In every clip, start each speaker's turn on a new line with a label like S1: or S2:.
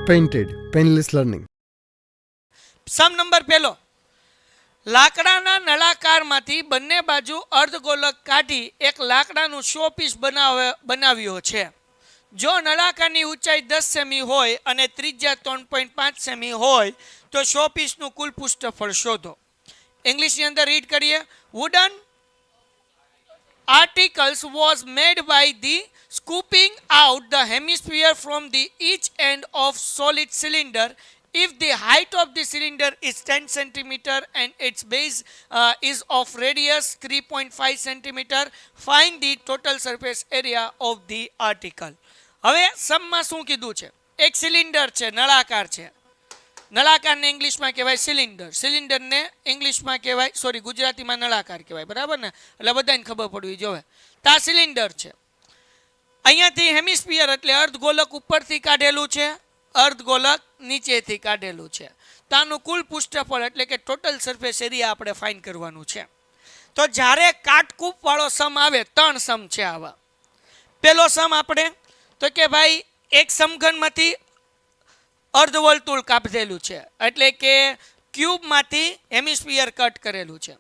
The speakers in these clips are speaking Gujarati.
S1: painted, painless learning.
S2: Sum number પહેલો, લાકડાના નળાકારમાંથી બંને બાજુ અર્ધગોલક કાઢી એક લાકડાનું શો પીસ બનાવ્યો છે. જો નળાકારની ઊંચાઈ 10 સેમી હોય અને ત્રિજ્યા 3.5 સેમી હોય તો શો પીસનું કુલ પૃષ્ઠફળ શોધો. ઇંગ્લિશની અંદર રીડ કરીએ. Wooden articles was made by the scooping out the hemisphere from the each end of solid cylinder. If the height of the cylinder is 10 cm and its base is of radius 3.5 cm, find the total surface area of the article. હવે સમમાં શું કીધું છે? એક સિલિન્ડર છે, નળાકાર છે. નળાકારને ઇંગ્લિશમાં કહેવાય સિલિન્ડર, સિલિન્ડરને ઇંગ્લિશમાં કહેવાય, સોરી ગુજરાતીમાં નળાકાર કહેવાય, બરાબર ને? એટલે બધાને ખબર પડવી જોઈએ. તો આ સિલિન્ડર છે. અહીંયાથી હેમિસ્ફિયર એટલે અર્ધગોલક ઉપરથી કાઢેલું છે, અર્ધગોલક નીચેથી કાઢેલું છે. તો આનું કુલ પૃષ્ઠફળ એટલે કે ટોટલ સરફેસ એરિયા આપણે ફાઇન્ડ કરવાનું છે. તો જ્યારે કાટકૂપ વાળો સમ આવે, 3 સમ છે આવા. પેલો સમ આપણે તો કે ભાઈ એક સમઘનમાંથી અર્ધવર્તુળ કાપેલું છે, એટલે કે ક્યુબમાંથી હેમિસ્ફિયર કટ કરેલું છે.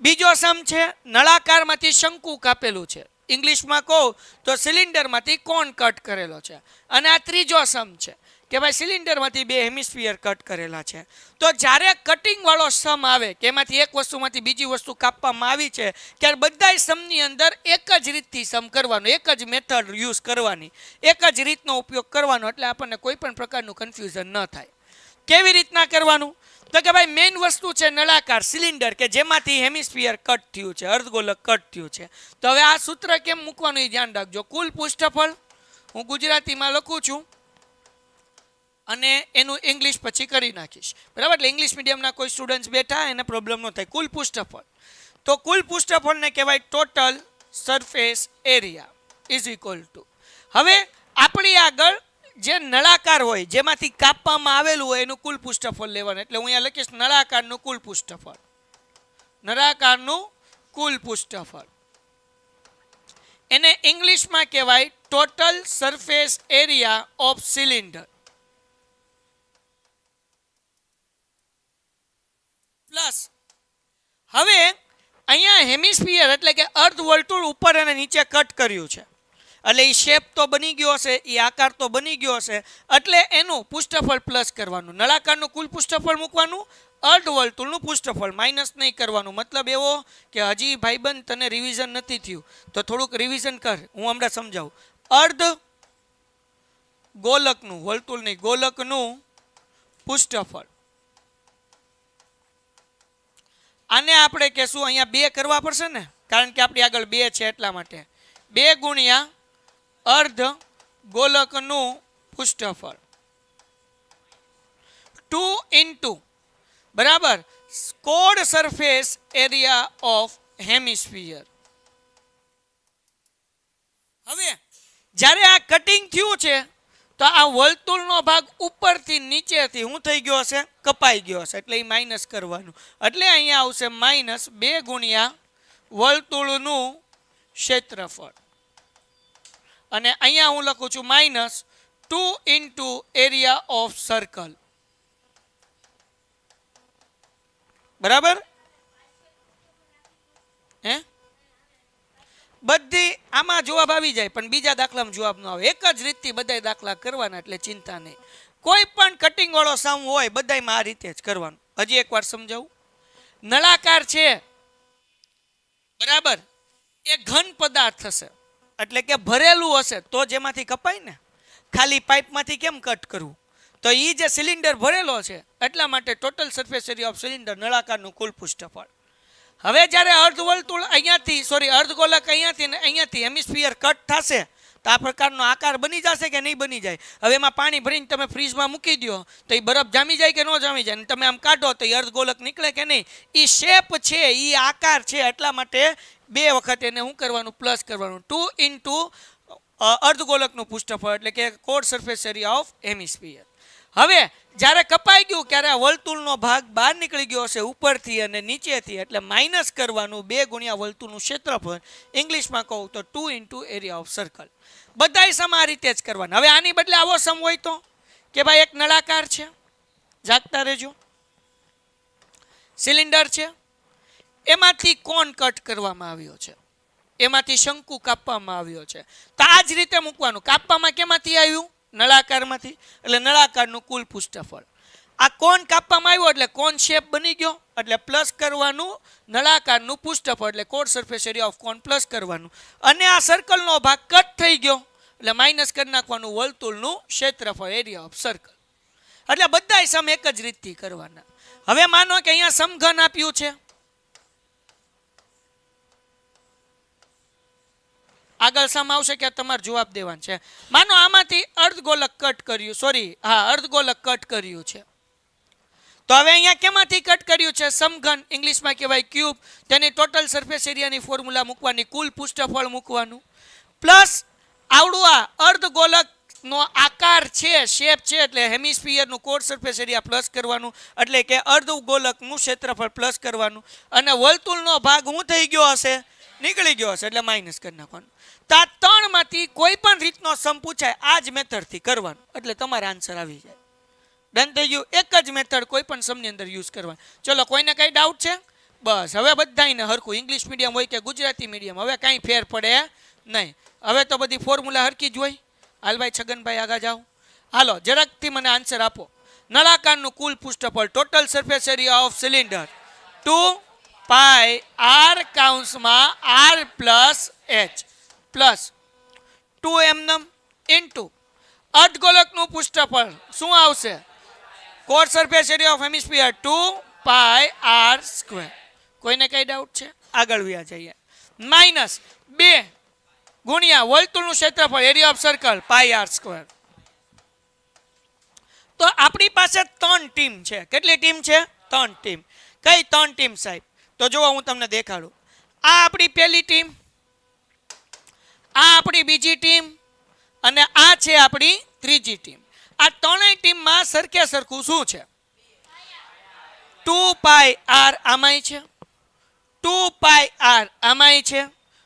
S2: બીજો સમ છે નળાકારમાંથી શંકુ કાપેલું છે, ઇંગ્લિશમાં કહું તો સિલિન્ડરમાંથી કોણ કટ કરેલો છે. અને આ ત્રીજો સમ છે કે ભાઈ સિલિન્ડરમાંથી 2 હેમિસ્ફિયર કટ કરેલા છે. તો જ્યારે કટિંગ વાળો સમ આવે કે એમાંથી એક વસ્તુમાંથી બીજી વસ્તુ કાપવામાં આવી છે, ત્યારે બધા સમની અંદર એક જ રીતથી સમ કરવાનો, એક જ મેથડ યુઝ કરવાની, એક જ રીતનો ઉપયોગ કરવાનો, એટલે આપણને કોઈ પણ પ્રકારનું કન્ફ્યુઝન ન થાય. કેવી રીતના કરવાનું? તો કે ભાઈ મેઇન વસ્તુ છે નળાકાર સિલિન્ડર કે જેમાંથી હેમિસ્ફિયર કટ થયું છે, અર્ધગોલક કટ થયું છે. તો હવે આ સૂત્ર કેમ મૂકવાનું એ ધ્યાન રાખજો. કુલ પૃષ્ઠફળ હું ગુજરાતીમાં લખું છું અને એનું ઇંગ્લિશ પછી કરી નાખીશ, બરાબર? એટલે ઇંગ્લિશ મીડિયમના કોઈ સ્ટુડન્ટ્સ બેઠા એને પ્રોબ્લેમ ન થાય. કુલ પૃષ્ઠફળ, તો કુલ પૃષ્ઠફળને કહેવાય total surface area is equal two. હવે આપણી આગળ જે નળાકાર હોય જેમાંથી કાપવામાં આવેલું હોય એનું કુલ પૃષ્ઠફળ લેવાનું. એટલે હું અહીંયા લખીશ નળાકારનું કુલ પૃષ્ઠફળ, નળાકારનું કુલ પૃષ્ઠફળ. એને ઇંગ્લિશમાં કહેવાય total surface area of cylinder plus. હવે અહીંયા હેમિસ્ફિયર એટલે કે અર્ધવર્તુળ ઉપર અને નીચે કટ કર્યું છે, એટલે એ શેપ તો બની ગયો હશે, એ આકાર તો બની ગયો હશે, એટલે એનું પૃષ્ઠફળ પ્લસ કરવાનું. નળાકારનું કુલ પૃષ્ઠફળ મૂકવાનું, અર્ધવર્તુળનું પૃષ્ઠફળ માઇનસ નહીં કરવાનું. મતલબ એવો કે હજી ભાઈબંધ તને રિવિઝન નથી થયું તો થોડુંક રિવિઝન કર, હું હમણાં સમજાવું. અર્ધ ગોલકનું, વર્તુળ નહીં, ગોલકનું પૃષ્ઠફળ, આને આપણે કહેશું, અહીંયા 2 કરવા પડશે ને, કારણ કે આપણી આગળ 2 છે એટલા માટે 2 ગુણ્યા અર્ધ ગોલકનું પૃષ્ઠફળ 2 ઇન્ટુ બરાબર code surface area of hemisphere. હવે જ્યારે આ કટિંગ થયું છે તો આ વર્તુળનો ભાગ ઉપરથી નીચેથી શું થઈ ગયો હશે? કપાઈ ગયો હશે, એટલે એ માઇનસ કરવાનું. એટલે અહીંયા આવશે -2 ગુણ્યા વર્તુળનું ક્ષેત્રફળ, અને અહીંયા હું લખું છું -2 ઇન્ટુ એરિયા ઓફ સર્કલ, બરાબર? હે બધી આમાં જવાબ આવી જાય પણ બીજા દાખલામાં જવાબ ન આવે. એક જ રીતથી બધા દાખલા કરવાના, એટલે ચિંતા નહીં. કોઈ પણ કટિંગ વાળો સમ હોય બધામાં આ રીતે જ કરવાનું. હજી એકવાર સમજાવું. નળાકાર છે, બરાબર? એ ઘન પદાર્થ હશે, એટલે કે ભરેલું હશે તો જેમાંથી કપાય ને. ખાલી પાઇપમાંથી કેમ કટ કરવું? તો એ જે સિલિન્ડર ભરેલો છે એટલા માટે total surface area of cylinder નળાકારનું કુલ પૃષ્ઠફળ. હવે જ્યારે અર્ધવર્તુળ અહીંયાથી, સોરી અર્ધગોલક અહીંયાથી ને અહીંયાથી હેમિસ્ફિયર કટ થશે તો આ પ્રકારનો આકાર બની જશે કે નહીં બની જાય? હવે એમાં પાણી ભરીને તમે ફ્રીજમાં મૂકી દો તો એ બરફ જામી જાય કે ન જામી જાય? તમે આમ કાઢો તો એ અર્ધગોલક નીકળે કે નહીં? એ શેપ છે, એ આકાર છે, એટલા માટે 2 વખત એને શું કરવાનું? પ્લસ કરવાનું. 2 ઇન્ટુ અર્ધગોલકનું પૃષ્ઠફળ એટલે કે code surface area of hemisphere. હવે જ્યારે કપાઈ ગયું ત્યારે આ વર્તુળનો ભાગ બહાર નીકળી ગયો હશે ઉપરથી અને નીચેથી, એટલે માઇનસ કરવાનું 2 ગુણ્યા વર્તુળનું ક્ષેત્રફળ. ઇંગ્લિશમાં કહું તો 2 ઇન્ટુ એરિયા ઓફ સર્કલ. બધાય સમ આ રીતે જ કરવાના. હવે આની બદલે આવો સમ હોય તો કે ભાઈ એક નળાકાર છે, જાગતા રહેજો, સિલિન્ડર છે, એમાંથી કોણ કટ કરવામાં આવ્યો છે, એમાંથી શંકુ કાપવામાં આવ્યો છે. તો આ જ રીતે મૂકવાનું. કાપવામાં કેમાંથી આવ્યું? નળાકારમાંથી. એટલે નળાકારનું કુલ પૃષ્ઠફળ. આ કોણ કાપવામાં આવ્યો એટલે કોણ શેપ બની ગયો, એટલે પ્લસ કરવાનું નળાકારનું પૃષ્ઠફળ, એટલે curved surface area of cone plus કરવાનું. અને આ સર્કલનો ભાગ કટ થઈ ગયો એટલે માઇનસ કરી નાખવાનું વર્તુળનું ક્ષેત્રફળ, એરિયા ઓફ સર્કલ. એટલે બધા સમ એક જ રીતથી કરવાના. હવે માનો કે અહીંયા સમઘન આપ્યું છે, આગળ સમ આવશે કે તમારે જવાબ દેવાનું છે. માનો આમાંથી અર્ધગોલક કટ કર્યું, સોરી હા અર્ધગોલક કટ કર્યું છે, તો હવે અહીંયા કેમાંથી કટ કર્યું છે? સમઘન, ઇંગ્લિશમાં કહેવાય ક્યુબ. તેની ટોટલ સરફેસ એરિયાની ફોર્મ્યુલા મૂકવાની, કુલ પૃષ્ઠફળ મૂકવાનું, પ્લસ આવડું આ અર્ધગોલકનો આકાર છે, શેપ છે, એટલે હેમિસ્ફિયરનું કોર સરફેસ એરિયા પ્લસ કરવાનું, એટલે કે અર્ધગોલકનું ક્ષેત્રફળ પ્લસ કરવાનું, અને વર્તુળનો ભાગ શું થઈ ગયો હશે? નીકળી ગયો હશે, એટલે માઇનસ કરી નાખવાનું. તો આ ત્રણમાંથી કોઈ પણ રીતનો સમ પૂછાય આ જ મેથડથી કરવાનું, એટલે તમારો આન્સર આવી જાય. ડન થઈ ગયું. એક જ મેથડ કોઈ પણ સમની અંદર યુઝ કરવાની. ચલો, કોઈને કઈ ડાઉટ છે? બસ હવે બધાને હરખું, ઇંગ્લિશ મીડિયમ હોય કે ગુજરાતી મીડિયમ, હવે કાંઈ ફેર પડે નહીં. હવે તો બધી ફોર્મ્યુલા હરકી જ હોય. હાલભાઈ છગનભાઈ આગળ જાઓ. હાલો જરાકથી મને આન્સર આપો. નળાકારનું કુલ પૃષ્ઠફળ, total surface area of cylinder 2 pi r કૌંસમાં r plus h plus 2m into અર્ધગોલકનું પૃષ્ઠફળ શું આવશે? Curved surface area of hemisphere 2 pi r square. કોઈને કઈ ડાઉટ છે? આગળ વ્યા જઈએ. માઇનસ 2 ગુણ્યા વર્તુળનું ક્ષેત્રફળ, area of circle, pi r square. તો આપણી પાસે 3 ટીમ છે. કેટલી ટીમ છે? 3 ટીમ. કઈ 3 ટીમ સાહેબ? તો જુઓ હું તમને દેખાડું. આ આપણી પહેલી ટીમ, આ આપણી બીજી ટીમ, અને આ છે આપણી ત્રીજી ટીમ. આ ત્રણેય ટીમમાં સરખે સરખું શું છે? 2 પાઈ r આમાંય છે, 2 પાઈ r આમાંય છે,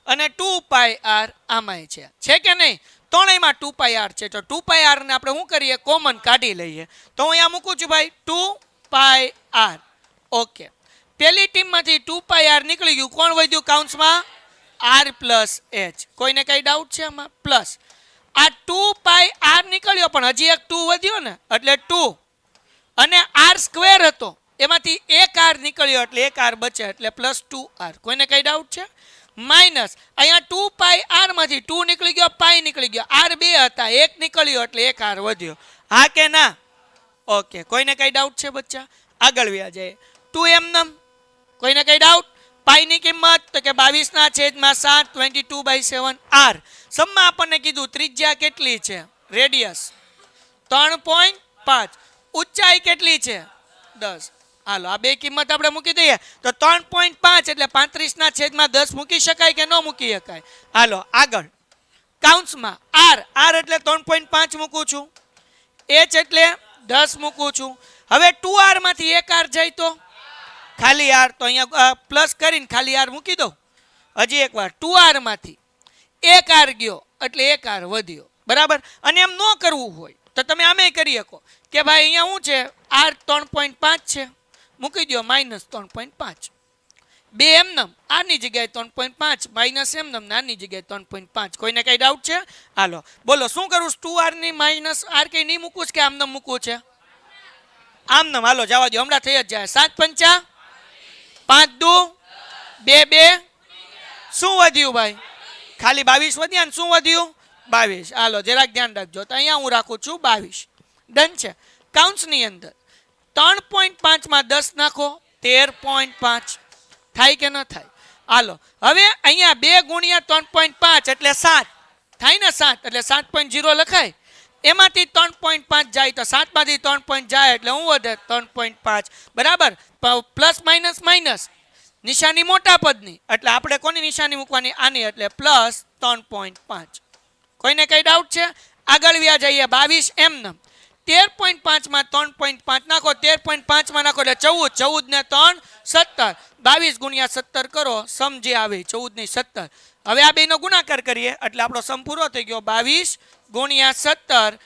S2: અને 2 પાઈ r આમાંય છે. છે કે નહીં? ત્રણેયમાં 2 પાઈ r છે. તો 2 પાઈ r ને આપણે શું કરીએ? કોમન કાઢી લઈએ. તો હું અહીંયા મૂકું છું ભાઈ 2 પાઈ r. ઓકે, પહેલી ટીમમાંથી 2 પાઈ r નીકળી ગયું. કોણ વધ્યું કૌંસમાં? r plus h. કોઈને કઈ ડાઉટ છે આમાં? પ્લસ આ 2 પાઈ r નીકળ્યો, પણ હજી એક 2 વધ્યો ને, એટલે 2, અને r સ્ક્વેર હતો એમાંથી એક r નીકળ્યો એટલે એક r બચે, એટલે પ્લસ 2r. કોઈને કઈ ડાઉટ છે? માઇનસ અહીંયા 2 પાઈ r માંથી 2 નીકળી ગયો, પાઈ નીકળી ગયો, r 2 હતા, એક નીકળ્યો એટલે એક r વધ્યો. હા કે ના? ઓકે, કોઈને કઈ ડાઉટ છે બચ્ચા? આગળ વ્યા જાય. 2m. કોઈને કઈ ડાઉટ? પાઈ ની કિંમત તો કે 22/7 22/7 r. સમમાં આપણને કીધું ત્રિજ્યા કેટલી છે? રેડિયસ 3.5. ઊંચાઈ કેટલી છે? 10. હાલો આ બે કિંમત આપણે મૂકી દઈએ. તો 3.5 એટલે 35/10 મૂકી શકાય કે ન મૂકી શકાય? હાલો આગળ. કૌંસમાં r એટલે 3.5 મૂકું છું, h એટલે 10 મૂકું છું. હવે 2r માંથી એક r જાય તો ખાલી r, તો અહીંયા પ્લસ કરીને ખાલી r મૂકી દો. હજી એકવાર 2r માંથી એક r ગયો એટલે એક r વધ્યો. બરાબર? અને એમ ન કરવું હોય તો તમે આમે કરી શકો કે ભાઈ અહીંયા શું છે? r 3.5 છે, મૂકી દો -3.5. બે એમનમ આની જગ્યાએ 3.5, માઇનસ એમનમ આની જગ્યાએ 3.5. કોઈને કઈ ડાઉટ છે? હાલો બોલો શું કરું? 2r ની માઇનસ r કઈ નહીં મૂકવું કે આમનમ મૂકવું છે? આમનમ. હાલો જવા દો, હમણાં થઈ જ જાય. 7 5 5 2 2 2. શું વધ્યું ભાઈ? ખાલી 22 વધ્યા ને. શું વધ્યું? 22. હાલો જરાક ધ્યાન રાખજો. તો અહીંયા હું રાખું છું 22. ડન છે. કૌંસની અંદર 3.5 માં 10 નાખો, 13.5 થાય કે ન થાય? હાલો હવે અહીંયા 2 ગુણ્યા 3.5 એટલે 7 થાય ને? 7 એટલે 7.0 લખાય. એમાંથી 3.5 જાય તો 7 માંથી 3 જાય એટલે હું વધે 3.5. બરાબર? પ્લસ માઇનસ માઇનસ, નિશાની મોટા પદની, એટલે આપણે કોની નિશાની મૂકવાની? આની, એટલે પ્લસ 3.5. કોઈને કઈ ડાઉટ છે? આગળ વ્યા જઈએ. 22 એમનમ. 13.5 માં 3.5 નાખો, 13.5 માં નાખો એટલે 14, 14 ને 3 17. 22 ગુણ્યા 17 કરો, સમજી આવે 14 ની 17. હવે આ બેનો ગુણાકાર કરીએ એટલે આપણો સમ પૂરો થઈ ગયો. 22 ગુણ્યા 17,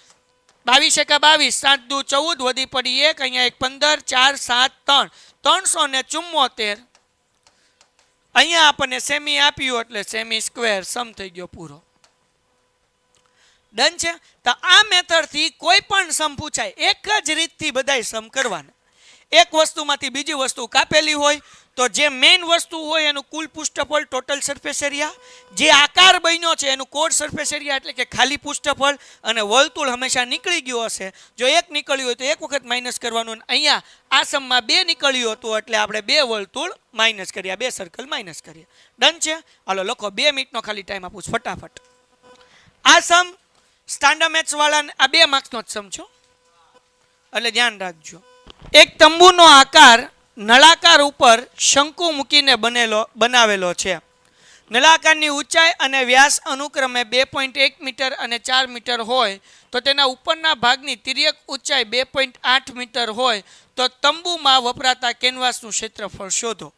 S2: 22 એકા 22, 7 દુ 14, વધી પડી 1, અહીંયા 1 15, 4 7 3, 374. અહીંયા આપણને સેમી આપ્યું એટલે સેમી સ્ક્વેર સમ થઈ ગયો પૂરો. ડન છે. તો આ મેથડથી કોઈ પણ સમ પૂછાય, એક જ રીતથી બધાય સમ કરવાના. એક વસ્તુમાંથી બીજી વસ્તુ કાપેલી હોય તો જે મેઇન વસ્તુ હોય એનું કુલ પૃષ્ઠફળ ટોટલ સરફેસ એરિયા, જે આકાર બન્યો છે એનું કોડ સરફેસ એરિયા એટલે કે ખાલી પૃષ્ઠફળ, અને વર્તુળ હંમેશા નીકળી ગયો હશે. જો એક નીકળ્યું હોય તો એક વખત માઇનસ કરવાનું. અહીંયા આ સમમાં 2 નીકળ્યું હતું એટલે આપણે 2 વર્તુળ માઇનસ કર્યા, 2 સર્કલ માઇનસ કર્યા. ડન છે. હાલો લખો, 2 મિનિટનો ખાલી ટાઈમ આપું ફટાફટ. આ સમ સ્ટાન્ડર્ડ મેથ્સ વાળાને આ 2 માર્ક્સનો જ સમ છો એટલે ધ્યાન રાખજો. એક તંબુનો આકાર નળાકાર ઉપર શંકુ મૂકીને બનાવેલો છે. નળાકારની ઊંચાઈ અને વ્યાસ અનુક્રમે 2.1 મીટર અને 4 મીટર હોય તો તેના ઉપરના ભાગની તિર્યક ઊંચાઈ 2.8 મીટર હોય તો તંબુમાં વપરાતા કેનવાસનું ક્ષેત્રફળ શોધો.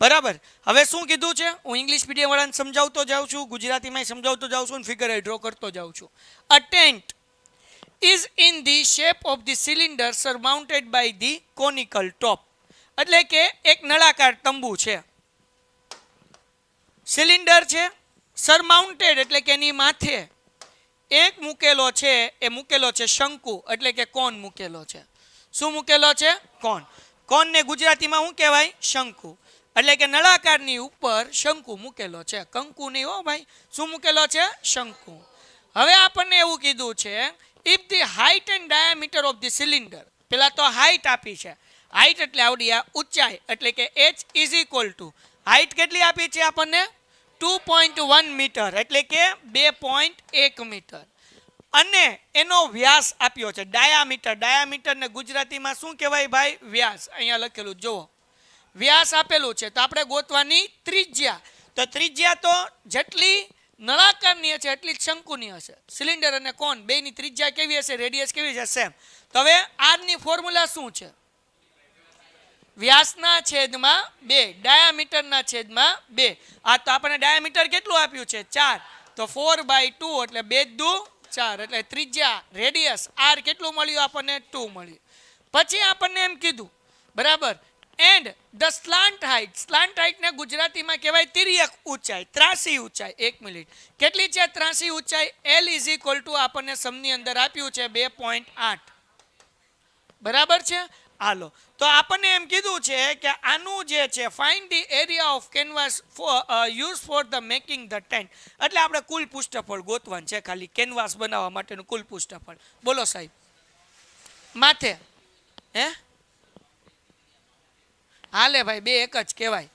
S2: બરાબર. હવે શું કીધું છે? હું ઇંગ્લિશ મીડિયમ વાળાને સમજાવતો જાઉં છું, ગુજરાતીમાં સમજાવતો જાઉં છું અને ફિગર ડ્રો કરતો જાઉં છું. અ tent is in the shape of the cylinder surmounted by the conical top. એટલે કે એક નળાકાર તંબુ છે, સિલિન્ડર છે, સરમાઉન્ટેડ એટલે કે એની માથે એક મૂકેલો છે, એ મૂકેલો છે શંકુ એટલે કે કોન મૂકેલો છે. શું મૂકેલો છે? કોન. કોનને ગુજરાતીમાં શું કહેવાય? શંકુ. એટલે કે નળાકારની ઉપર શંકુ મૂકેલો છે, કંકુ નહીં હો ભાઈ. શું મૂકેલો છે? શંકુ. હવે આપણને એવું કીધું છે, if the height and diameter of the cylinder, પેલા તો હાઈટ આપી છે, હાઈટ એટલે આવડી આ ઊંચાઈ એટલે કે h is equal to, height કેટલી આપી છે આપણને? 2.1 મીટર એટલે કે 2.1 મીટર, અને એનો વ્યાસ આપ્યો છે ડાયામીટર. ડાયામીટર ને ગુજરાતીમાં શું કહેવાય ભાઈ? વ્યાસ. અહીંયા લખેલું જુઓ, વ્યાસ આપેલું છે તો આપણે ગોતવાની ત્રિજ્યા. તો ત્રિજ્યા તો જેટલી નળાકારની હશે એટલી જ શંકુની હશે. સિલિન્ડર અને કોન બેની ત્રિજ્યા કેવી હશે? રેડિયસ કેવી છે? સેમ. તો હવે આરની ફોર્મ્યુલા શું છે? વ્યાસના છેદમાં 2, ડાયામીટરના છેદમાં 2. આ તો આપણને ડાયામીટર કેટલું આપ્યું છે? 4. તો 4/2 એટલે 2 દુ 4 એટલે ત્રિજ્યા રેડિયસ r કેટલું મળ્યું આપણને? 2 મળ્યું. પછી આપણને એમ કીધું, બરાબર, એન્ડ ધ સ્લાન્ટ હાઇટ. સ્લાન્ટ હાઇટ ને ગુજરાતીમાં કહેવાય તિર્યક ઊંચાઈ, ત્રાસી ઊંચાઈ. 1 મિનિટ, કેટલી છે ત્રાસી ઊંચાઈ? L ઇઝ ઇક્વલ ટુ આપણને સમની અંદર આપ્યું છે 2.8. બરાબર છે. હાલો, તો આપણને એમ કીધું છે કે આનું જે છે find the area of canvas use for the making the tent. એટલે આપણે કુલ પૃષ્ઠફળ ગોતવાનું છે, ખાલી કેનવાસ બનાવવા માટેનું કુલ પૃષ્ઠફળ. બોલો સાહેબ. માથે હે હાલે ભાઈ, 2 એક જ કહેવાય.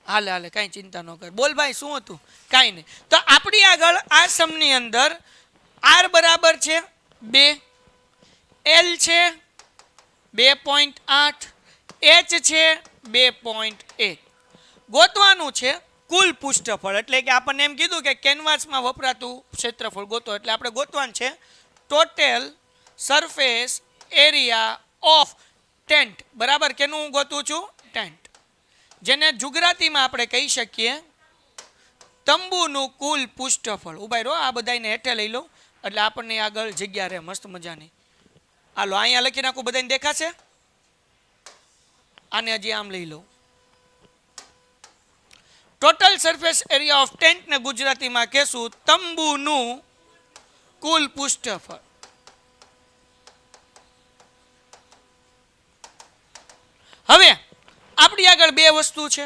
S2: હાલે હાલે, કાંઈ ચિંતા ન કર. બોલ ભાઈ, શું હતું? કાંઈ નહીં. તો આપણી આગળ આ સમની અંદર r બરાબર છે 2, L છે 2.8, H છે 2.1. ગોતવાનું છે કુલ પૃષ્ઠફળ. એટલે કે આપણને એમ કીધું કે કેનવાસમાં વપરાતું ક્ષેત્રફળ ગોતો, એટલે આપણે ગોતવાનું છે total surface area of tent. બરાબર, કેનું હું ગોતું છું? ટેન્ટ. જેને ગુજરાતીમાં આપણે કહી શકીએ તંબુનું કુલ પૃષ્ઠફળ. ઉભાઈ રહો, આ બધાને હેઠે લઈ લો એટલે આપણને આગળ જગ્યા રહે મસ્ત મજાની. હાલો, અહીંયા લખી નાખું, બધાને દેખાશે? આને હજી આમ લઈ લો. Total surface area of tent ને ગુજરાતીમાં કહેશું તંબુનું કુલ પૃષ્ઠફળ. હવે આપણી આગળ 2 વસ્તુ છે.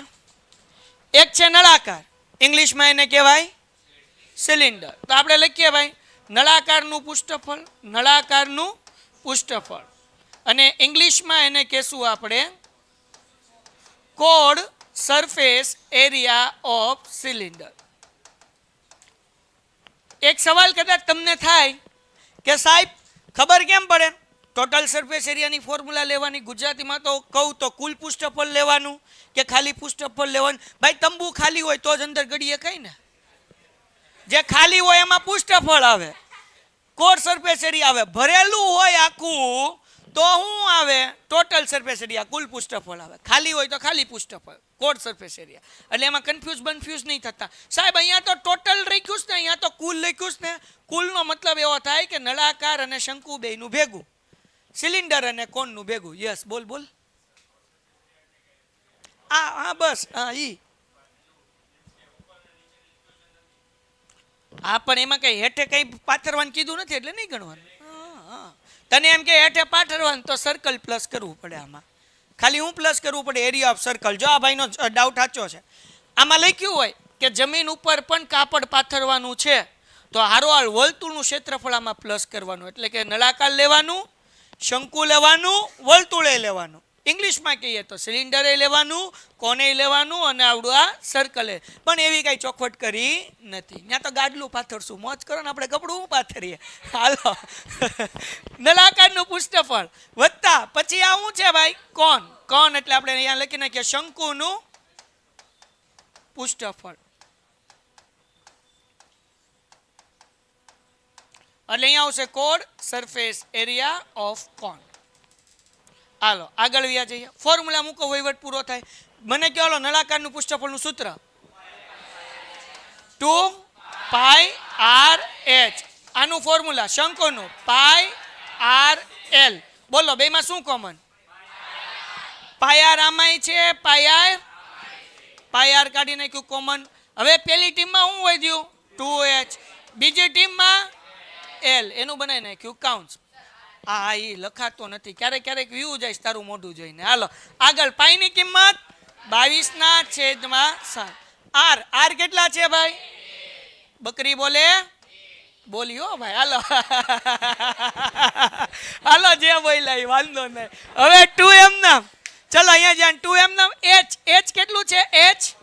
S2: એક છે નળાકાર, ઇંગ્લિશમાં એને કહેવાય સિલિન્ડર. તો આપણે લખીએ ભાઈ નળાકારનું પૃષ્ઠફળ, નળાકારનું પૃષ્ઠફળ, અને ઇંગ્લિશમાં એને કહેશું આપણે code surface area of cylinder. એક સવાલ કદાચ તમને થાય કે સાહેબ ખબર કેમ પડે? ટોટલ સરફેસ એરિયાની ફોર્મ્યુલા લેવાની, ગુજરાતીમાં તો કહું તો કુલ પૃષ્ઠફળ લેવાનું કે ખાલી પૃષ્ઠફળ લેવાનું? ભાઈ તંબુ ખાલી હોય તો જ અંદર ગળીએ કઈ ને, જે ખાલી હોય એમાં પૃષ્ઠફળ આવે, કોર સરફેસ એરિયા આવે. ભરેલું હોય આખું તો શું આવે? ટોટલ સરફેસ એરિયા, કુલ પૃષ્ઠફળ આવે. ખાલી હોય તો ખાલી પૃષ્ઠફળ, કોડ સરફેસ એરિયા. એટલે એમાં કન્ફ્યુઝ નહીં થતા. સાહેબ અહીંયા તો ટોટલ લખ્યું છે ને, અહીંયા તો કુલ લખ્યું છે ને. કુલનો મતલબ એવો થાય કે નળાકાર અને શંકુ બેયનું ભેગું, સિલિન્ડર અને કોનનું ભેગું. યસ, બોલ. હા બસ, હા ઈ. હા પણ એમાં કઈ હેઠે કઈ પાથરવાનું કીધું નથી એટલે નહીં ગણવાનું. તને એમ કે હેઠે પાથરવાનું તો સર્કલ પ્લસ કરવું પડે. આમાં ખાલી હું પ્લસ કરવું પડે, એરિયા ઓફ સર્કલ. જો આ ભાઈનો ડાઉટ સાચો છે. આમાં લખ્યું હોય કે જમીન ઉપર પણ કાપડ પાથરવાનું છે તો હારોહાર વર્તુળનું ક્ષેત્રફળ આમાં પ્લસ કરવાનું. એટલે કે નળાકાર લેવાનું, શંકુ લેવાનું, વર્તુળે લેવાનું. ઇંગ્લિશમાં કહીએ તો સિલિન્ડરે લેવાનું, કોને લેવાનું અને આવડું આ સર્કલે. પણ એવી કઈ ચોખવટ કરી નથી. ત્યાં તો ગાડલું પાથરશું, મોજ કરો ને, આપણે કપડું પાથરીએ. હાલો, નળાકારનું પૃષ્ઠફળ વત્તા પછી આ શું છે ભાઈ? કોન એટલે આપણે અહીંયા લખી નાખીએ શંકુનું પૃષ્ઠફળ. એટલે અહીંયા આવશે કોડ સરફેસ એરિયા ઓફ કોન. હાલો આગળ વ્યા જઈએ. ફોર્મ્યુલા મૂકો, વહીવટ પૂરો થાય. મને કહો, હાલો નળાકારનું પૃષ્ઠફળનું સૂત્ર 2πr/h. આનું ફોર્મ્યુલા શંકુનું πr/l. બોલો બેમાં શું કોમન? πr આમાંય છે, πr કાઢી નાખ્યું કોમન. હવે પેલી ટીમમાં શું વધ્યું? 2h. બીજી ટીમમાં l. એનું બનાવી નાખ્યું કાઉન્સ. હા એ લખાતો નથી, ક્યારેક વ્યૂ જાય તારું મોઢું જોઈને. હાલો આગળ. પાઈની કિંમત 22/7. આર કેટલા છે ભાઈ? બકરી બોલ્યો ભાઈ. હાલો જે બોલ્યા વાંધો નહીં. હવે 2m નામ, ચલો અહીંયા જ્યાં 2m નામ. h કેટલું છે? h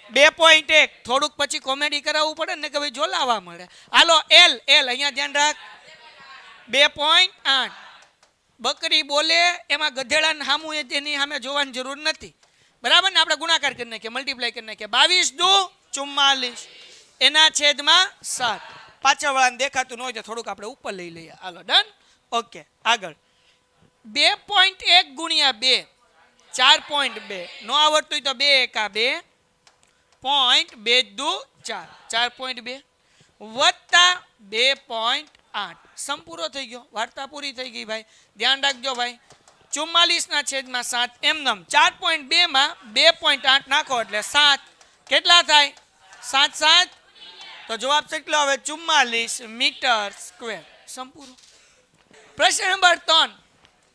S2: 2.1. થોડુંક પછી કોમેડી કરાવવું પડે ને કે ભાઈ જોલાવા મળે. હાલો l અહીંયા ધ્યાન રાખ 2.8. બકરી બોલે એમાં ગધેડાને સામું એની સામે જોવાની જરૂર નથી, બરાબર ને? આપણે ગુણાકાર કરી નાખીએ, મલ્ટીપ્લાય કરી નાખીએ. 22 દુ 44 એના છેદમાં 7. પાછળવાળાને દેખાતું ન હોય તો થોડુંક આપણે ઉપર લઈ લઈએ. હાલો ડન, ઓકે. આગળ 2.1 ગુણ્યા 2 4.2. નો આવડતું હોય તો 2 એકા 2 પોઈન્ટ 2 દુ 4 4.2 વત્તા 2.8. સમ પૂરો થઈ ગયો, વાર્તા પૂરી થઈ ગઈ ભાઈ. ધ્યાન રાખજો ભાઈ. 44/7 એમનમ 4.2 માં 2.8 નાખો એટલે 7. કેટલા થાય? 7 તો જવાબ કેટલો આવે? 44 મીટર સ્ક્વેર. સમ પૂરો. પ્રશ્ન નંબર 3.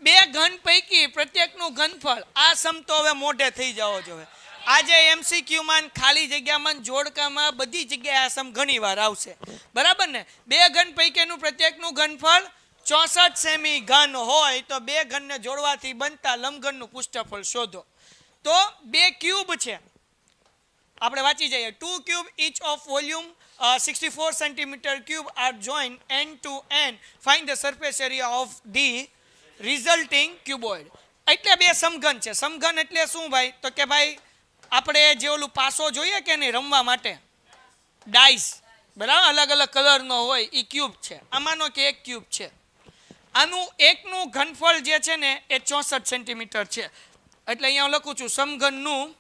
S2: બે ઘન પૈકી પ્રત્યેકનું ઘનફળ. આ સમ તો હવે મોઢે થઈ જવો જોઈએ. આજે MCQ માં, ખાલી જગ્યામાં, જોડકામાં, બધી જગ્યાએ આ સમ ઘણી વાર આવશે, બરાબર ને? બે ઘન પૈકીનું પ્રત્યેકનું ઘનફળ 64 સેમી ઘન હોય તો બે ઘનને જોડવાથી બનતા લંબઘનનું પૃષ્ઠફળ શોધો. તો બે ક્યુબ છે, આપણે વાંચી જઈએ. 2 cube each of volume 64 centimeter cube are joined end to end. Find the surface area of the resulting cuboid. એટલે બે સમઘન છે. સમઘન એટલે શું ભાઈ? તો કે ભાઈ આપણે જે ઓલું પાસો જોઈએ કે નહીં રમવા માટે, ડાઈસ, બરાબર, અલગ અલગ કલરનો હોય, એ ક્યુબ છે. આમાંનો કે એક ક્યુબ છે. આનું એકનું ઘનફળ જે છે ને એ 64 સેન્ટીમીટર છે. એટલે અહીંયા લખું છું સમઘનનું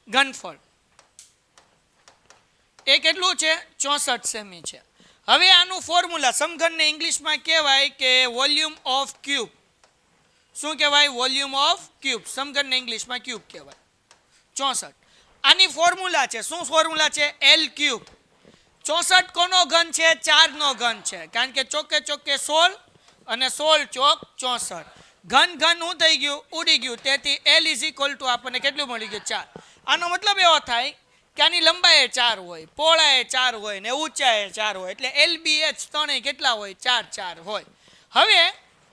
S2: ઘનફળ એ કેટલું છે? 64 સેમી છે. હવે આનું ફોર્મ્યુલા, સમઘનને ઇંગ્લિશમાં કહેવાય કે વોલ્યુમ ઓફ ક્યુબ. શું કહેવાય? Volume of cube. સમઘનને ઇંગ્લિશમાં ક્યુબ કહેવાય. 64. આની ફોર્મ્યુલા છે. શું ફોર્મ્યુલા છે? L cube. 64 કોનો ઘન છે? 4 નો ઘન છે. કારણ કે ચોકે 16 અને 16 ચોક 64. ઘન શું થઈ ગયું? ઉડી ગયું. તેથી L = આપણને કેટલું મળી ગયું? 4. આનો મતલબ એવો થાય કે આની લંબાઈ 4 હોય, પહોળાઈ 4 હોય ને ઊંચાઈ 4 હોય. એટલે LBH ત્રણેય કેટલા હોય? 4 હોય. હવે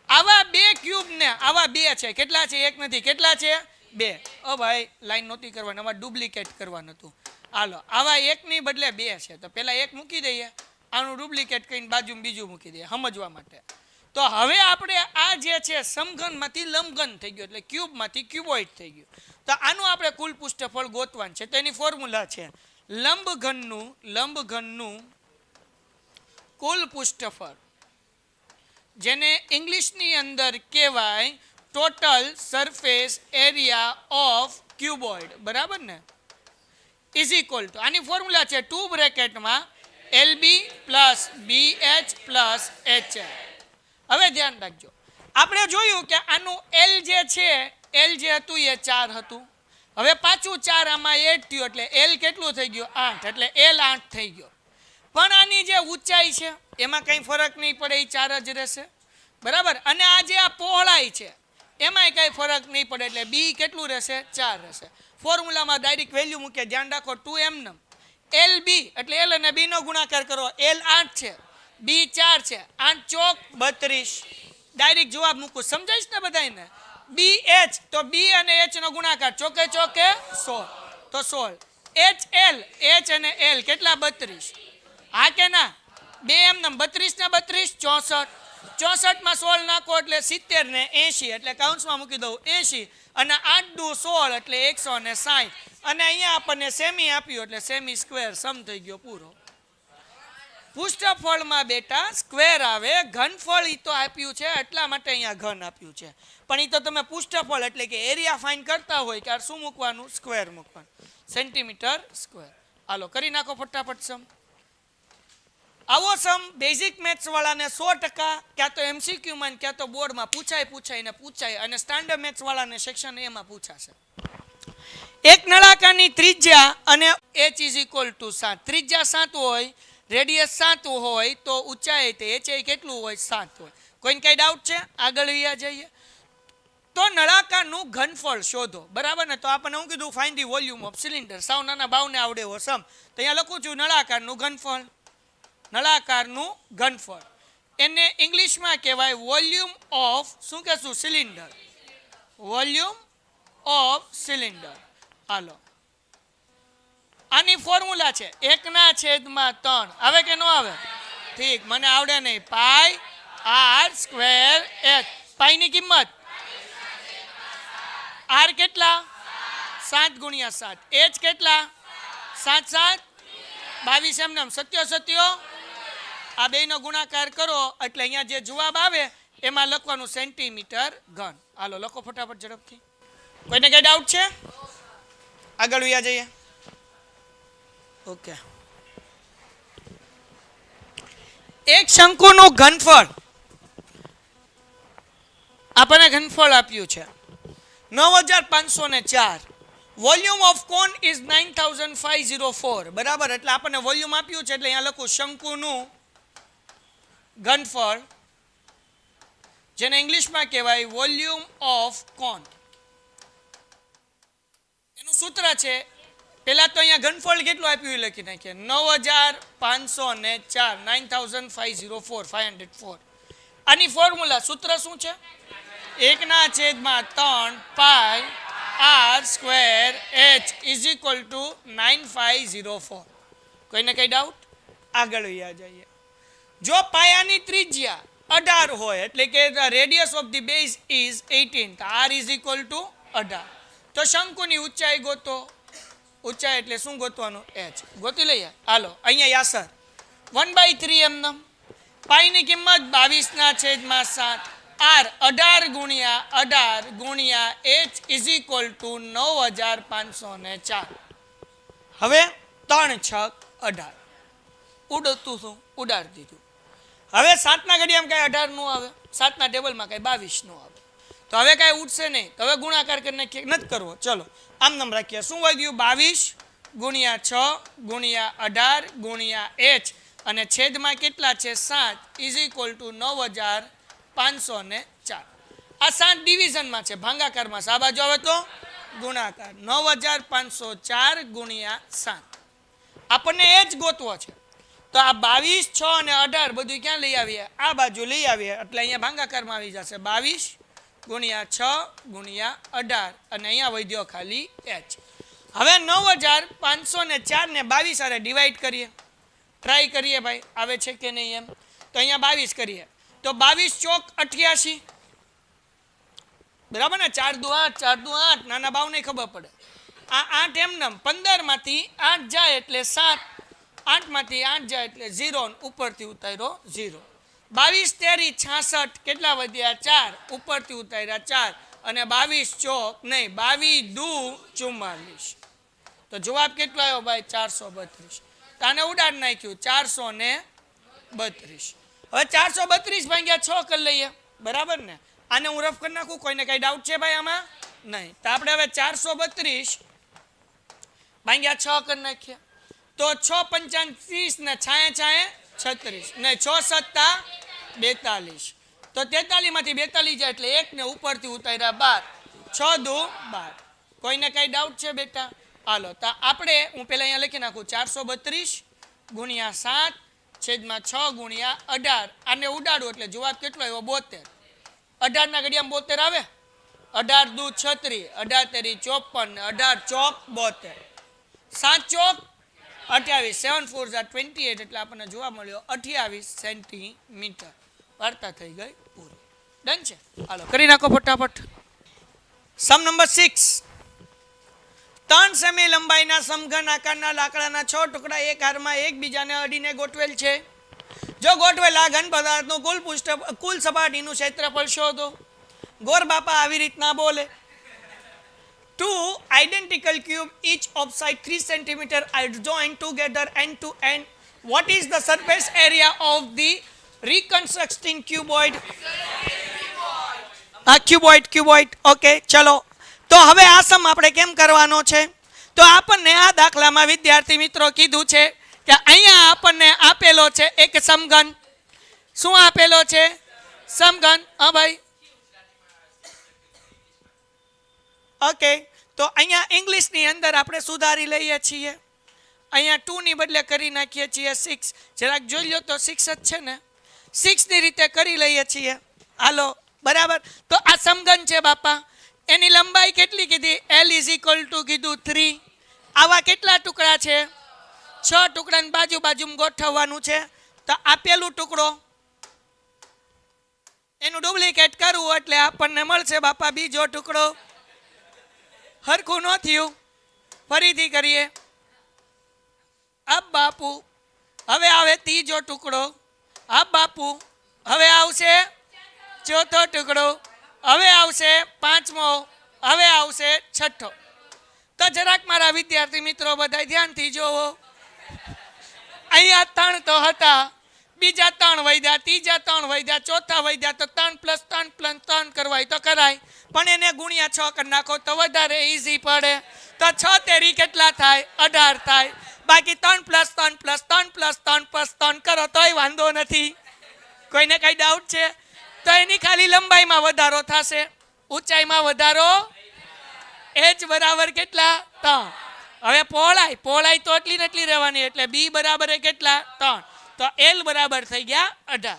S2: આવા બે ક્યુબ ને આવા બે છે. કેટલા છે? એક નથી. કેટલા છે? 2. ઓ ભાઈ લાઈન નહોતી કરવાની, આમાં ડુપ્લિકેટ કરવાનું હતું. હાલો આવા એકની બદલે 2 છે તો પેલા એક મૂકી દઈએ, આનું ડુપ્લિકેટ કરીને બાજુમાં બીજું મૂકી દઈએ સમજવા માટે. તો હવે આપણે આ જે છે સમઘનમાંથી લંબઘન થઈ ગયો, એટલે ક્યુબમાંથી ક્યુબોઇડ થઈ ગયું. તો આનું આપણે કુલ પૃષ્ઠફળ ગોતવાનું છે. તેની ફોર્મ્યુલા છે લંબઘનનું કુલ પૃષ્ઠફળ જેને ઇંગ્લિશની અંદર કહેવાય total surface area of cuboid, બરાબર ને, ઇઝ ઇક્વલ ટુ, આની ફોર્મ્યુલા છે 2 બ્રેકેટમાં LB plus BH plus HL. હવે ધ્યાન રાખજો, આપણે જોયું કે આનું L જે છે, L જે હતું એ 4 હતું. હવે પાછું 4 આમાં એડ થયું એટલે L કેટલું થઈ ગયું 8, એટલે L 8 થઈ ગયો. પણ આની જે ઊંચાઈ છે એમાં કંઈ ફરક નહીં પડે, એ 4 જ રહેશે, બરાબર. અને આ જે આ પહોળાઈ છે એમાંય કંઈ ફરક નહીં પડે, એટલે B કેટલું રહેશે 4 રહેશે. ફોર્મ્યુલામાં ડાયરેક્ટ વેલ્યુ મૂકે, ધ્યાન રાખો 2m નમ LB એટલે L અને B નો ગુણાકાર કરો, L 8 છે, B 4 છે, 8 ચોક 32, ડાયરેક્ટ જવાબ મૂકું, સમજાઈશ ને બધાને. BH તો B અને H નો ગુણાકાર, ચોકે ચોકે 16, તો 16. HL, H અને L કેટલા 32, હા કે ના, 2m નમ 32 ને 32 64, 64 માં 16 નાખો એટલે 70 ને 80, એટલે કાઉન્સમાં મૂકી દઉં 80, અને 8 દુ 16 એટલે 160, અને અહીંયા આપણને સેમી આપ્યું એટલે સેમી સ્ક્વેર સમ થઈ ગયો પૂરો. પૃષ્ઠફળમાં બેટા સ્ક્વેર આવે, ઘનફળ ઈ તો આપ્યું છે એટલા માટે અહીંયા ઘન આપ્યું છે, પણ ઈ તો તમે પૃષ્ઠફળ એટલે કે એરિયા ફાઇન્ડ કરતા હોય કે શું મૂકવાનું, સ્ક્વેર મૂકવાનું, સેન્ટીમીટર સ્ક્વેર. હાલો કરી નાખો ફટાફટ સમ. આવો સમ બેઝિક મેથ્સ વાળાને 100% ક્યાં તો MCQમાં ક્યાં તો બોર્ડમાં પૂછાય, અને સ્ટાન્ડર્ડ મેથ્સ વાળાને સેક્શન એમાં પૂછાશે. એક નળાકારની ત્રિજ્યા અને h ઇઝ ઇક્વલ ટુ 7, ત્રિજ્યા 7 હોય, રેડિયસ 7 હોય, તો ઊંચાઈ તે h કેટલું હોય 7 હોય. કોઈને કઈ ડાઉટ છે? આગળ વ્યા જઈએ. તો નળાકારનું ઘનફળ શોધો, બરાબર ને. તો આપણને હું કીધું find the volume of cylinder, સાવ નાના બાવને આવડે એવો સમ. તો અહીંયા લખું છું નળાકારનું ઘનફળ, નળાકારનું ઘનફળ એને ઇંગ્લિશમાં કહેવાય વોલ્યુમ ઓફ, શું કહેશું, સિલિન્ડર, વોલ્યુમ ઓફ સિલિન્ડર. હાલો આની ફોર્મ્યુલા છે 1/3, આવે કે ન આવે? ઠીક, મને આવડે નહીં. પાઈ r સ્ક્વેર h, પાઈની કિંમત r કેટલા 7 ગુણ્યા 7, h કેટલા 7 7 22, એમને સત્યો સત્યો, આ બેનો ગુણાકાર કરો એટલે અહીંયા જે જવાબ આવે એમાં લખવાનું સેન્ટીમીટર ઘન. હાલો લખો ફટાફટ ઝડપથી. કોઈને કઈ ડાઉટ છે? આગળ વ્યા જઈએ. ઓકે, એક શંકુનું ઘનફળ, આપણને ઘનફળ આપ્યું છે 9504, વોલ્યુમ ઓફ કોન ઇઝ 9504, બરાબર. એટલે આપણને વોલ્યુમ આપ્યું છે એટલે અહીંયા લખું શંકુનું ઘનફળ, જેને ઇંગ્લિશમાં કહેવાય વોલ્યુમ ઓફ કોન. એનું સૂત્ર છે, પહેલા તો અહીંયા ઘનફળ કેટલું આપ્યું એ લખી નાખીએ 9504, 9504, 504. આની ફોર્મ્યુલા સૂત્ર શું છે? 1/3 પાઈ r square h is equal two 9504. કોઈને કઈ ડાઉટ? આગળ વ્યા જઈએ. જો પાયાની ત્રિજ્યા 18 હોય એટલે કે radius of the base is 18, તો r ઇઝ ઇક્વલ ટુ 18. તો શંકુની ઊંચાઈ ગોતો, ઊંચાઈ એટલે શું ગોતવાનું, h ગોતી લઈએ. હાલો અહીંયા યાસર 1/3 એમનમ, પાઈની કિંમત 22/7, r 18 ગુણ્યા 18 ગુણ્યા h ઇઝ ઇક્વલ ટુ 9504. હવે 3 6 18, ઉડતું શું ઉડાડી દીધું. હવે 7ના ઘડિયામાં કાંઈ 18 નું આવે, 7ના ટેબલમાં કાંઈ 22 નું આવે, તો હવે કાંઈ ઉઠશે નહીં. તો હવે ગુણાકાર કરીને નથી કરવો, ચલો આમ નામ રાખીએ. શું વધ્યું 22 ગુણ્યા 6 ગુણ્યા 18 ગુણ્યા h, અને છેદમાં કેટલા છે 7 ઇઝ ઇક્વલ ટુ 9504. આ 7 ડિવિઝનમાં છે, ભાંગાકારમાં છે, આ બાજુ આવે તો ગુણાકાર 9504 ગુણ્યા 7. આપણને એ જ ગોતવો છે. તો આ 22 6 અને 18 બધું ક્યાં લઈ આવીએ, આ બાજુ લઈ આવીએ એટલે અહીંયા ભાંગાકારમાં આવી જશે 22 ગુણ્યા 6 ગુણ્યા 18, અને અહીંયા વધ્યો ખાલી h. હવે 9504 ને 22 સાથે ડિવાઈડ કરીએ, ટ્રાય કરીએ ભાઈ આવે છે કે નહીં એમ. તો અહીંયા 22 કરીએ તો 22 ચોક 88, બરાબર ને. 4 દુ 8, 4 દુ 8, નાના બાવ નહીં ખબર પડે. આ 8 એમનેમ 15 માંથી 8 જાય એટલે 7, 8 માંથી 8 જાય એટલે 0, ઉપરથી ઉતાર્યો 0. 22 તેરી 66 કેટલા વધ્યા 4 ઉપરથી ઉતાર્યા 4 અને 22 ચોક નહીં 22 દુ 44 તો જવાબ કેટલો આવ્યો ભાઈ 432 તાને ઉડાડ નાખ્યું 432 હવે 432 ભાગ્યા 6 કરી લઈએ બરાબર ને આને હું રફ કરી નાખું કોઈને કઈ ડાઉટ છે ભાઈ આમાં નહીં તો આપણે હવે 432 ભાગ્યા 6 કરી નાખીએ તો 6 પંચાન 30 ને છાયા છાયા 36 ને 6 સત્તા 42 તો 43 માંથી 42 જાય એટલે 1 ને ઉપરથી ઉતાર્યા 12 6 દુ 12 કોઈને કઈ ડાઉટ છે બેટા હાલો તો આપણે હું પહેલા અહીંયા લખી નાખું 432 ગુણ્યા 7 છેદમાં 6 ગુણ્યા 18 આને ઉડાડું એટલે જવાબ કેટલો આવ્યો 72 18 ના ઘડિયામાં 72 આવે 18 દુ 36 18 તેરી 54 ને 18 ચોક 72 7 ચોક 28 7 4 28 એટલે આપણને જોવા મળ્યો 28 સેન્ટીમીટર વાર્તા થઈ ગઈ પૂરી ડન છે હાલો કરી નાખો ફટાફટ સમ નંબર 6 3 સેમી લંબાઈના સમઘન આકારના લાકડાના 6 ટુકડા એક હારમાં એકબીજાને અડીને ગોઠવેલ છે જો ગોઠવેલા ઘન પદાર્થનું કુલ સપાટીનું ક્ષેત્રફળ શોધો ગોર બાપા આવી રીતના બોલે two identical cube each of side 3 cm are joined together end to end what is the surface area of the reconstructing cuboid cuboid okay ચલો તો હવે આ સમ આપણે કેમ કરવાનો છે તો આપણને આ દાખલામાં વિદ્યાર્થી મિત્રો કીધું છે કે અહીંયા આપણને આપેલો છે એક સમઘન શું આપેલો છે સમઘન હા ભાઈ ઓકે તો અહીંયા ઇંગ્લિશની અંદર આપણે સુધારી લઈએ છીએ અહીંયા 2 ની બદલે કરી નાખીએ છીએ 6 જરાક જોઈ લો તો 6 જ છે ને 6 ની રીતે કરી લઈએ છીએ હાલો બરાબર તો આ સમઘન છે બાપા એની લંબાઈ કેટલી કીધી L = કીધું 3 આવા કેટલા ટુકડા છે 6 ટુકડાની બાજુ બાજુમાં ગોઠવવાનું છે તો આપેલું ટુકડો એનું ડુપ્લિકેટ કરવું એટલે આપણને મળશે બાપા બીજો ટુકડો હરખું ન થયું ફરીથી કરીએ અબ બાપુ હવે આવે ત્રીજો ટુકડો અબ બાપુ હવે આવશે ચોથો ટુકડો હવે આવશે પાંચમો હવે આવશે છઠ્ઠો તો જરાક મારા વિદ્યાર્થી મિત્રો બધા ધ્યાનથી જોવો અહીંયા 3 તો હતા બીજા 3 વધ્યા ત્રીજા 3 વધ્યા ચોથા વધ્યા તો 3 + 3 + 3 કરવાય તો કરાય પણ એને ગુણ્યા 6 કરી નાખો તો વધારે ઈઝી પડે તો 6 તેરી કેટલા થાય 18 થાય બાકી 3 + 3 + 3 + 3 + 3 કરો તોય વાંધો નથી કોઈને કઈ ડાઉટ છે તો એની ખાલી લંબાઈમાં વધારો થશે ઊંચાઈમાં વધારો h બરાબર કેટલા 3 હવે પહોળાઈ તો એટલી ને એટલી રહેવાની એટલે b બરાબર કેટલા 3 તો L બરાબર થઈ ગયા 18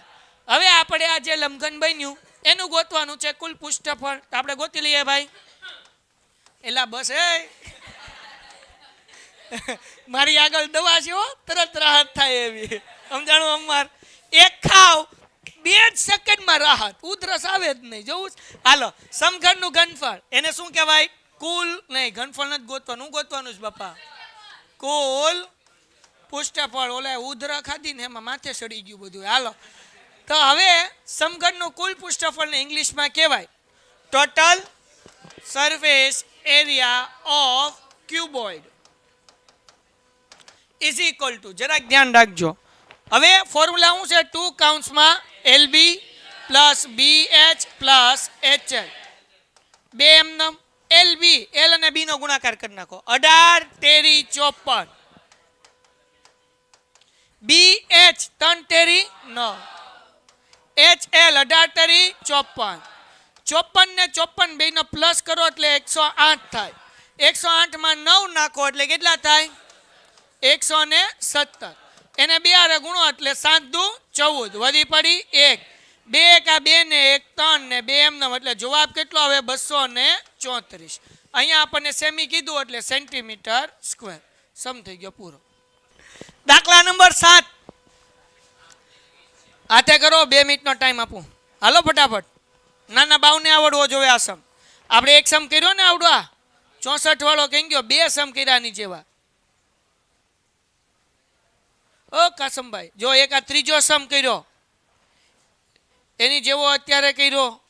S2: હવે આપણે આ જે લંબઘન બન્યું એનું ગોતવાનું છે કુલ પૃષ્ઠફળ તો આપણે ગોતી લઈએ ભાઈ એલા બસ મારી આગળ દવા છે હો તરત રાહત થાય એવી સમજાણું અમાર એક ખાવ 2 સેકન્ડમાં રાહત ઉધરસ આવે જ નહીં જોવું હાલો સમઘનનું ઘનફળ એને શું કહેવાય કુલ નહીં ઘનફળ નથી ગોતવાનું છે બાપા કુલ પૃષ્ઠફળ ઓલા ઉધરા ખાધી ને એમાં માથે સડી ગયું બધું હાલો તો હવે સમઘનનું કુલ પૃષ્ઠફળને ઇંગ્લિશમાં કહેવાય total surface area of cuboid = જરાક ધ્યાન રાખજો હવે ફોર્મ્યુલા શું છે 2 કૌંસમાં LB + BH + HL બે એમનેમ LB L અને B નો ગુણાકાર કરી નાખો 18 તેરી 54 BH 3 તેરી 9 HL 18 તેરી 54 54 ને 54 બેનો પ્લસ કરો એટલે 108 થાય 108 માં 9 નાખો એટલે કેટલા થાય 117 એને 2 હારે ગુણો એટલે 7 દુ 14 વધી પડી 1 2 1 2 ને 1 3 ને 2 એમનો એટલે જવાબ કેટલો આવે 234 અહીંયા આપણને સેમી કીધું એટલે સેન્ટીમીટર સ્ક્વેર સમ થઈ ગયો પૂરો દાખલા નંબર 7 આતે કરો 2 મિનિટનો ટાઈમ આપું હાલો ફટાફટ નાના બાવને આવડવો જોઈએ આ સમ આપણે એક સમ કર્યો ને આવડવા 64 વાળો કહી ગયો 2 સમ કર્યાની જેવા ઓ કાસમભાઈ જો એક આ ત્રીજો સમ કર્યો એની જેવો અત્યારે કર્યો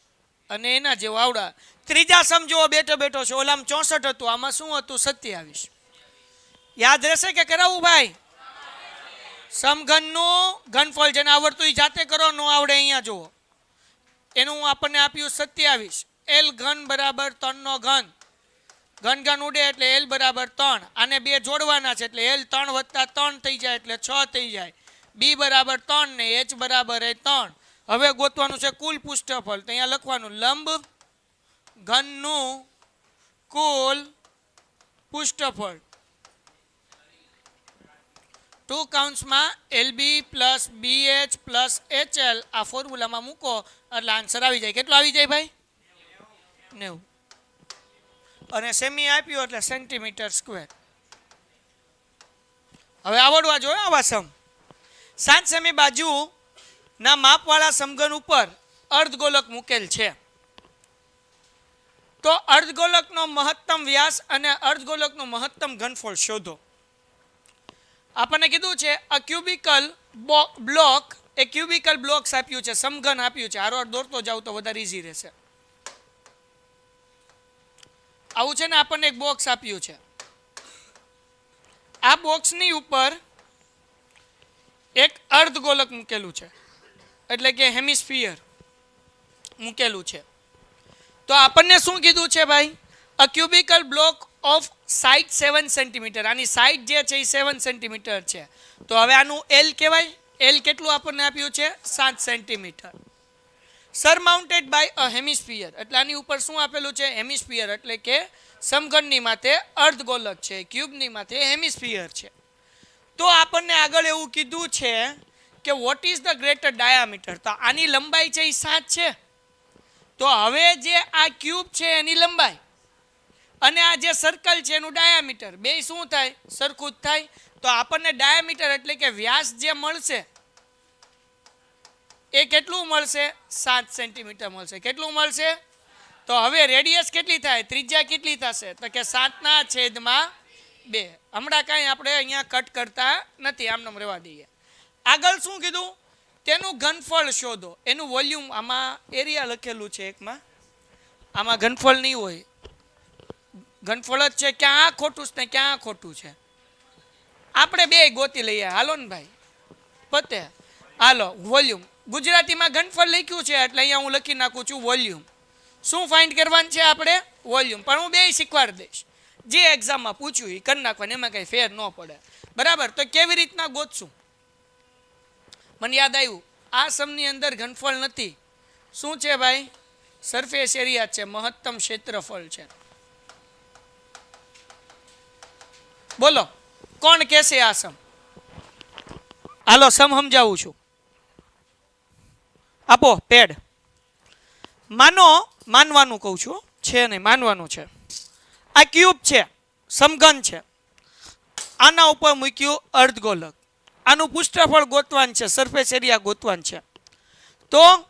S2: અને એના જેવો આવડા. ત્રીજા સમ જેવો બેઠો બેઠો છે. ઓલામાં 64 હતું, આમાં શું હતું? 27. યાદ રહેશે કે કરાવું ભાઈ? સમઘનનું ઘનફળ જેને આવડતું એ જાતે કરો, નો આવડે અહીંયા જુઓ. એનું આપણને આપ્યું 27. L ઘન બરાબર 3 નો ઘન. ઘન ઘન ઉડે એટલે L બરાબર 3. આને બે જોડવાના છે એટલે L 3 વત્તા 3 થઈ જાય એટલે 6 થઈ જાય. B બરાબર 3 ને H બરાબર 3. હવે ગોતવાનું છે કુલ પૃષ્ઠફળ. તો અહીંયા લખવાનું લંબ ઘનનું કુલ પૃષ્ઠફળ. 2 કૌંસમાં LB plus BH plus HL આ ફોર્મ્યુલામાં મૂકો એટલે આન્સર આવી જાય. કેટલો આવી જાય ભાઈ? 90. અને સેમી આપ્યું એટલે સેન્ટીમીટર સ્ક્વેર. હવે આવડવા જોઈએ આવા સમ. 7 સેમી બાજુના માપવાળા સમઘન ઉપર અર્ધગોલક મૂકેલ છે. તો અર્ધગોલકનો મહત્તમ વ્યાસ અને અર્ધગોલકનું મહત્તમ ઘનફળ શોધો. આપણને કીધું છે અ ક્યુબિકલ બ્લોક, એ ક્યુબિકલ બ્લોક્સ આપ્યું છે, સમઘન આપ્યું છે. હારો દોરતો જાવ તો વધારે ઈઝી રહેશે. આવું છે ને, આપણને એક બોક્સ આપ્યું છે. આ બોક્સની ઉપર એક અર્ધગોલક મૂકેલું છે, એટલે કે હેમિસ્ફિયર મૂકેલું છે. તો આપણને શું કીધું છે ભાઈ? અ ક્યુબિકલ બ્લોક ઓફ સાઇડ 7 સેન્ટીમીટર. આની સાઇડ જે છે એ 7 સેન્ટીમીટર છે. તો હવે આનું L કહેવાય. L કેટલું આપણને આપ્યું છે? 7 સેન્ટીમીટર. સરમાઉન્ટેડ બાય અ હેમિસ્ફિયર, એટલે આની ઉપર શું આપેલું છે? હેમિસ્ફિયર, એટલે કે સમઘનની માથે અર્ધગોલક છે, ક્યુબની માથે હેમિસ્ફિયર છે. તો આપણને આગળ એવું કીધું છે કે what is the greater diameter. તો આની લંબાઈ છે એ 7 છે. તો હવે જે આ ક્યુબ છે એની લંબાઈ અને આ જે સર્કલ છે એનું ડાયામીટર બે શું થાય? સરખું જ થાય. તો આપણને ડાયામીટર એટલે કે વ્યાસ જે મળશે એ કેટલું મળશે? 7 સેન્ટીમીટર મળશે. કેટલું મળશે? તો હવે રેડિયસ કેટલી થાય? ત્રિજ્યા કેટલી થશે? તો કે 7/2. હમણાં કાંઈ આપણે અહીંયા કટ કરતા નથી, આમનામ રહેવા દઈએ. આગળ શું કીધું? તેનું ઘનફળ શોધો. એનું વોલ્યુમ, આમાં એરિયા લખેલું છે એકમાં, આમાં ઘનફળ નહીં હોય. ઘનફળ જ છે. ક્યાં આ ખોટું છે ને ક્યાં આ ખોટું છે? આપણે બે ગોતી લઈએ. હાલો ને ભાઈ, પતે. હાલો, વોલ્યુમ. ગુજરાતીમાં ઘનફળ લખ્યું છે એટલે અહીંયા હું લખી નાખું છું વોલ્યુમ. શું ફાઇન્ડ કરવાનું છે આપણે? વોલ્યુમ. પણ હું બે શીખવાડી દઈશ. જે એક્ઝામમાં પૂછ્યું એ કરી નાખવાનું, એમાં કંઈ ફેર ન પડે. બરાબર? તો કેવી રીતના ગોતશું? મને યાદ આવ્યું, આ સમની અંદર ઘનફળ નથી. શું છે ભાઈ? સરફેસ એરિયા છે, મહત્તમ ક્ષેત્રફળ છે. બોલો કોણ કહેશે આ સમ? હાલો સમ સમજાવું છું. આપો પેડ. માનવાનું કહું છું, છે નહીં, માનવાનું છે. આ ક્યુબ છે, સમઘન છે. આના ઉપર મૂક્યું અર્ધગોલક. આનું પૃષ્ઠફળ ગોતવાનું છે, સરફેસ એરિયા ગોતવાનું છે. તો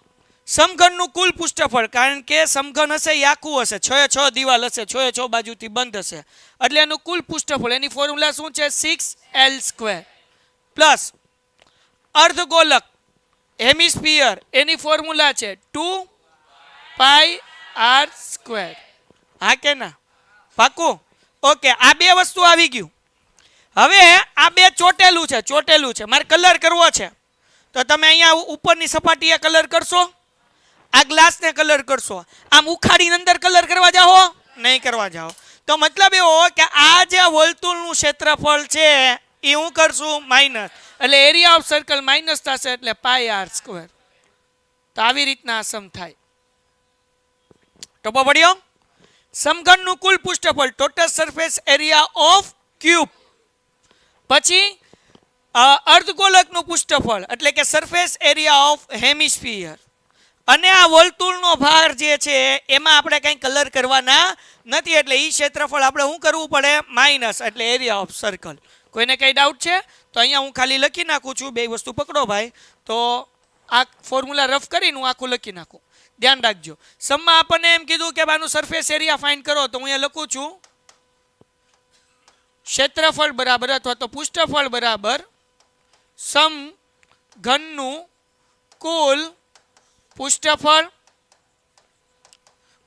S2: સમઘનનું કુલ પૃષ્ઠફળ, કારણ કે સમઘન હશે એ આખું હશે, 6 દિવાલ હશે, 6 બાજુથી બંધ હશે, એટલે એનું કુલ પૃષ્ઠફળ, એની ફોર્મ્યુલા શું છે? 6L² પ્લસ અર્ધગોલક હેમિસ્ફિયર, એની ફોર્મ્યુલા છે 2πr². હા કે ના? પાકું? ઓકે. આ બે વસ્તુ આવી ગયું. હવે આ બે ચોટેલું છે. મારે કલર કરવો છે. તો તમે અહીંયા ઉપરની સપાટીએ કલર કરશો, આ ગ્લાસને કલર કરશો. આમ ઉખાડીને અંદર કલર કરવા જાઓ? નહીં કરવા જાઓ. તો મતલબ એવો કે આ જે વર્તુળનું ક્ષેત્રફળ છે એ હું કરશું માઇનસ, એટલે એરિયા ઓફ સર્કલ માઇનસ થશે, એટલે πr². તો આવી રીતના આ સમ થાય. ટોપો પડ્યો? સમઘનનું કુલ પૃષ્ઠફળ, total surface area of cube. પછી અર્ધગોલકનું પૃષ્ઠફળ, એટલે કે સરફેસ એરિયા ઓફ હેમિસ્ફિયર. અને આ વર્તુળનો ભાર જે છે એમાં આપણે કંઈ કલર કરવાના નથી, એટલે એ ક્ષેત્રફળ આપણે શું કરવું પડે? માઇનસ, એટલે એરિયા ઓફ સર્કલ. કોઈને કંઈ ડાઉટ છે? તો અહીંયા હું ખાલી લખી નાખું છું. બે વસ્તુ પકડો ભાઈ. તો આ ફોર્મ્યુલા રફ કરીને હું આખું લખી નાખું. ધ્યાન રાખજો. સમમાં આપણને એમ કીધું કે આનું સરફેસ એરિયા ફાઇન્ડ કરો, તો હું અહીંયા લખું છું ક્ષેત્રફળ બરાબર અથવા તો પૃષ્ઠફળ બરાબર સમઘનનું કુલ પૃષ્ઠફળ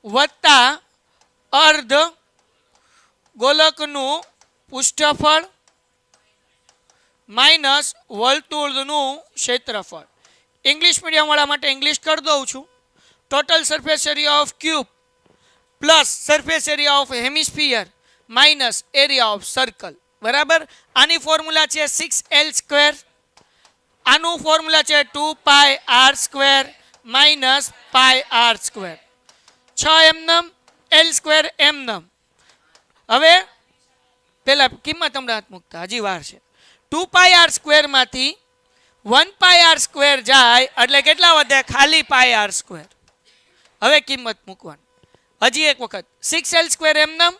S2: વત્તા અર્ધ ગોલકનું પૃષ્ઠફળ માઇનસ વર્તુળનું ક્ષેત્રફળ. ઇંગ્લિશ મીડિયમ વાળા માટે ઇંગ્લિશ કરી દઉં છું. Total surface area of cube plus surface area of hemisphere minus area of circle. બરાબર. આની ફોર્મ્યુલા છે 6l². આનું ફોર્મ્યુલા છે 2πr² માઇનસ πr². 6 એમનમ l² એમનમ. હવે પેલા કિંમત હમણાં હાથ મૂકતા હજી વાર છે. 2πr² માંથી 1πr² જાય એટલે કેટલા વધે? ખાલી πr². હવે કિંમત મૂકવાની. હજી એક વખત 6l² એમનમ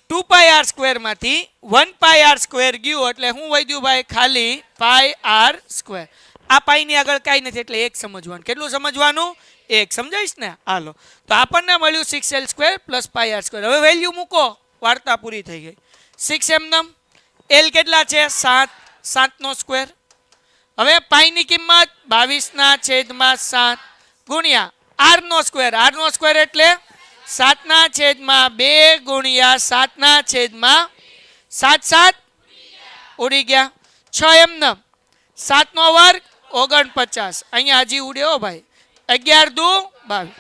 S2: 2πr² માંથી 1πr² ગયું એટલે શું વધ્યું ભાઈ? ખાલી πr². આ પાઈ ની આગળ કાંઈ નથી એટલે એક સમજવાનું. કેટલું સમજવાનું? એક. સમજાઈશ ને? હાલો. તો આપણને મળ્યું 6l² પ્લસ πr². હવે વેલ્યુ મૂકો, વાર્તા પૂરી થઈ ગઈ. 6 એમનમ, l કેટલા છે? 7. 7/2. હવે પાઈ ની કિંમત 22/7 ગુણ્યા r². r² એટલે 7/2 ગુણ્યા 7/7 7 ઉડી ગયા. 6 એમનમ, 7/2 49. અહીંયા હજી ઉડે હો ભાઈ. 11 × 2 = 22.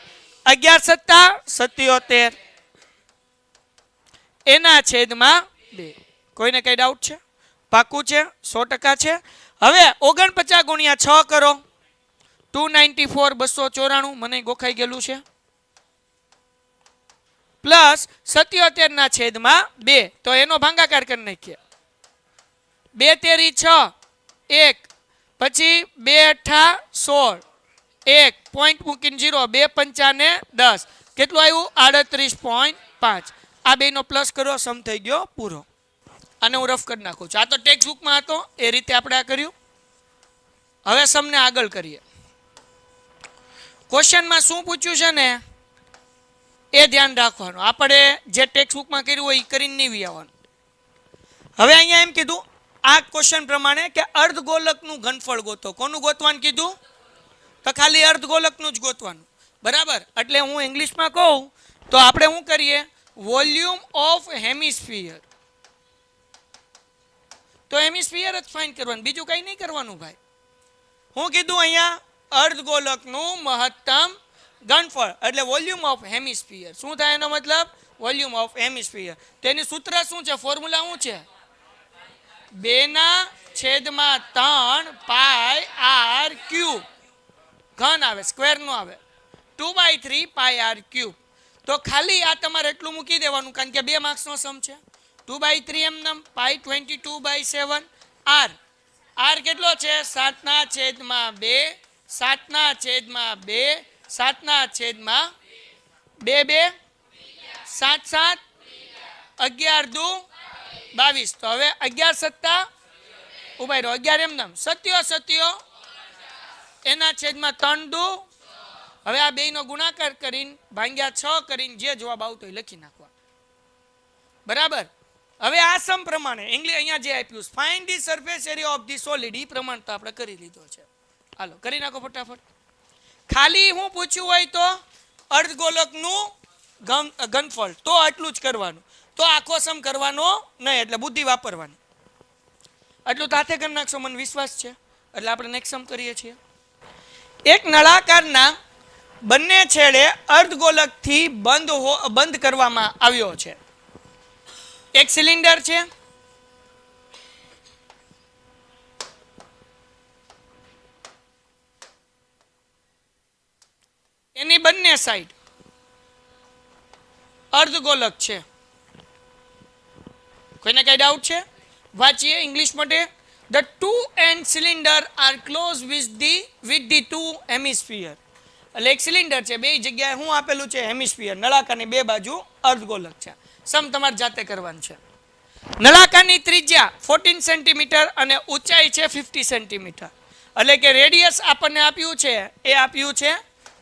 S2: 11 × 7 = 77 એના છેદમાં 2. કોઈને કઈ ડાઉટ છે? પાકું છે? 100% છે. હવે 49 ગુણ્યા 6 કરો 294 294 મને ગોખાઈ ગયેલું છે પ્લસ 77 ના છેદમાં 2. તો એનો ભાગાકાર કરી નાખીએ. 2 તેરી 6 1 પછી 2 8 16 1 પોઈન્ટ મૂકીને 0 2 પંચા ને 10 કેટલું આવ્યું? 38.5. આ બેનો પ્લસ કરો, સમ થઈ ગયો પૂરો. આને હું રફ કરી નાખું છું. આ તો ટેક્સ્ટ બુકમાં હતો એ રીતે આપણે આ કર્યું. હવે સમને આગળ કરીએ. ક્વેશ્ચનમાં શું પૂછ્યું છે ને એ ધ્યાન રાખવાનું. આપણે જે ટેક્સ્ટ બુકમાં કર્યું હોય એ કરીને નહીં આવવાનું. હવે અહીંયા એમ કીધું આ ક્વેશ્ચન પ્રમાણે કે અર્ધગોલકનું ઘનફળ ગોતો. કોનું ગોતવાનું કીધું? તો ખાલી અર્ધગોલકનું જ ગોતવાનું. બરાબર. એટલે હું ઇંગ્લિશમાં કહું તો આપણે શું કરીએ? Volume of hemisphere. તો હેમિસ્ફિયર જ ફાઇન્ડ કરવાનું, બીજું કંઈ નહીં કરવાનું ભાઈ. હું કીધું અહીંયા અર્ધગોલકનું મહત્તમ ઘનફળ એટલે વોલ્યુમ ઓફ હેમિસ્ફિયર. શું થાય એનો મતલબ? Volume of hemisphere. તેની સૂત્ર શું છે? ફોર્મ્યુલા શું છે? 2/3 πr³ ઘન આવે, સ્ક્વેર નો આવે. 2/3 πr³. તો ખાલી આ તમારે એટલું મૂકી દેવાનું કારણ કે 2 માર્ક્સનો સમ છે. 2/3 એમનમ પાઈ 22/7 r કેટલો છે? 7/2 7/2 7/2 2 7 7 11 × 2 22. તો હવે 11 સત્તા ઉભા રહ્યો 11 એમનમ સત્યો સત્યો એના છેદમાં 3 2. હવે આ બેયનો ગુણાકાર કરીને ભાગ્યા 6 કરીને જે જવાબ આવતો એ લખી નાખવા. બરાબર. હવે આ સમ પ્રમાણે ઇંગ્લિશ અહીંયા જે આપ્યું find the surface area of the solid એ પ્રમાણે તો આપણે કરી લીધો છે. હાલો કરી નાખો ફટાફટ. ખાલી હું પૂછ્યું હોય તો અર્ધગોલકનું ઘનફળ તો આટલું જ કરવાનું. તો આખો સમ કરવાનો નહીં એટલે બુદ્ધિ વાપરવાની. આટલું તાથે કરી નાખશો મને વિશ્વાસ છે. એટલે આપણે નેક્સ્ટ સમ કરીએ છીએ. એક નળાકારના બંને છેડે અર્ધગોલકથી બંધ કરવામાં આવ્યો છે. એક સિલિન્ડર છે. એની બંને સાઈડ અર્ધગોલક છે. કોઈને કઈ ડાઉટ છે? વાંચીએ ઇંગ્લિશ માટે. The two end cylinder are close with the two hemisphere. એટલે એક સિલિન્ડર છે, બે જગ્યાએ શું આપેલું છે? હેમિસ્ફિયર. નળાકારની બે બાજુ અર્ધગોલક છે. સમ તમારે જાતે કરવાનું છે. નળાકારની ત્રિજ્યા 14 સેન્ટીમીટર અને ઊંચાઈ છે 50 સેન્ટીમીટર. એટલે કે રેડિયસ આપણને આપ્યું છે એ આપ્યું છે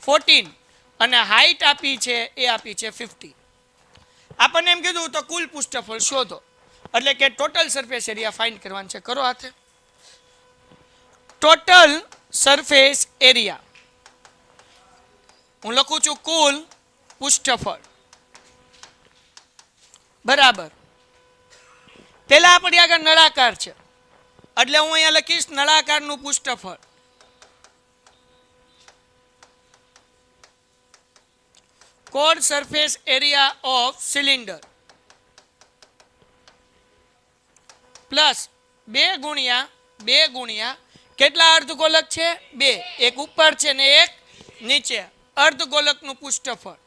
S2: 14 અને હાઈટ આપી છે એ આપી છે 50. આપણને એમ કીધું તો કુલ પૃષ્ઠફળ શોધો. એટલે કે ટોટલ સરફેસ એરિયા ફાઇન્ડ કરવાનું છે. કરો હાથે. ટોટલ સરફેસ એરિયા હું લખું છું કુલ પૃષ્ઠફળ બરાબર. પેલા આપણી આગળ નળાકાર છે એટલે હું અહીંયા લખીશ નળાકારનું પૃષ્ઠફળ. Curved surface area of cylinder plus 2 ગુણ્યા કેટલા અર્ધગોલક છે? 2. એક ઉપર છે ને એક નીચે. અર્ધગોલકનું પૃષ્ઠફળ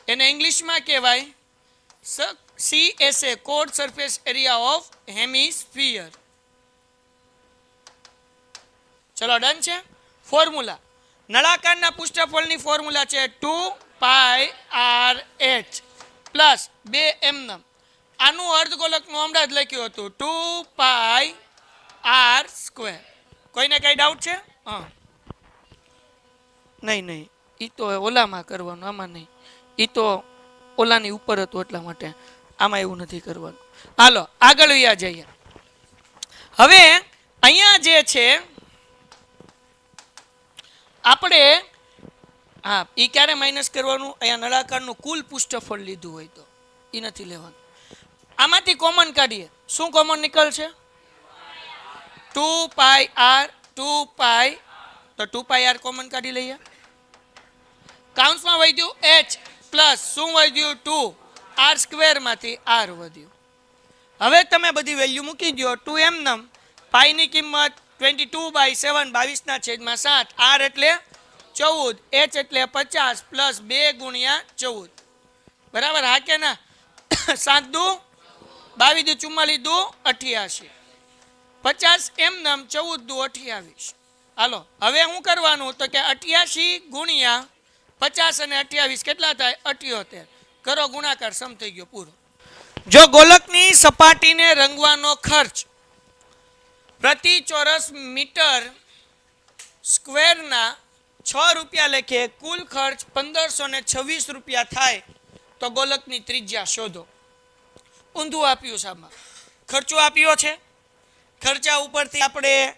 S2: એને ઇંગ્લિશમાં કહેવાય CSA, code surface area of hemisphere. ચલો ડન છે. ફોર્મ્યુલા નળાકારના પૃષ્ઠફળની ફોર્મ્યુલા છે 2πRh પ્લસ 2m. આનું અર્ધગોલકનું હમણાં જ લખ્યું હતું 2πr². કોઈને કઈ ડાઉટ છે? હા, નહીં એ તો ઓલામાં કરવાનું, આમાં નહીં. એ તો ઓલાની ઉપર હતું એટલા માટે, આમાં એવું નથી કરવાનું. હાલો આગળ વયા જઈએ. હવે અહીંયા જે છે આપણે હા એ ક્યારે માઇનસ કરવાનું? અહીંયા નળાકારનું કુલ પૃષ્ઠફળ લીધું હોય તો એ નથી લેવાનું. આમાંથી કોમન કાઢીએ. શું કોમન નીકળશે? 2πr 2π. તો 2πr કોમન કાઢી લઈએ. કાઉન્સમાં વધ્યું h પ્લસ શું વધ્યું? 2 r² માંથી r વધ્યું. હવે તમે બધી વેલ્યુ મૂકી દો. 2m નમ પાઈની કિંમત 22/7 22/7. r એટલે 14, h એટલે 50 પ્લસ 2 ગુણ્યા 14 બરાબર. હા કે ના? 7 દુ 22 દુ 44 દુ 88. 50 એમ નમ 14 દુ 28. હાલો હવે શું કરવાનું? તો કે 88 ગુણ્યા 50 અને 28 કેટલા થાય? 78. કરો ગુણાકાર, સમ થઈ ગયો પૂરો. જો ગોલકની સપાટીને રંગવાનો ખર્ચ પ્રતિ ચોરસ મીટર સ્ક્વેરના 6 રૂપિયા લેખે કુલ ખર્ચ 1526 રૂપિયા થાય તો ગોલકની ત્રિજ્યા શોધો. ઊંધું આપ્યું સાહેબ, ખર્ચો આપ્યો છે. ખર્ચા ઉપરથી આપણે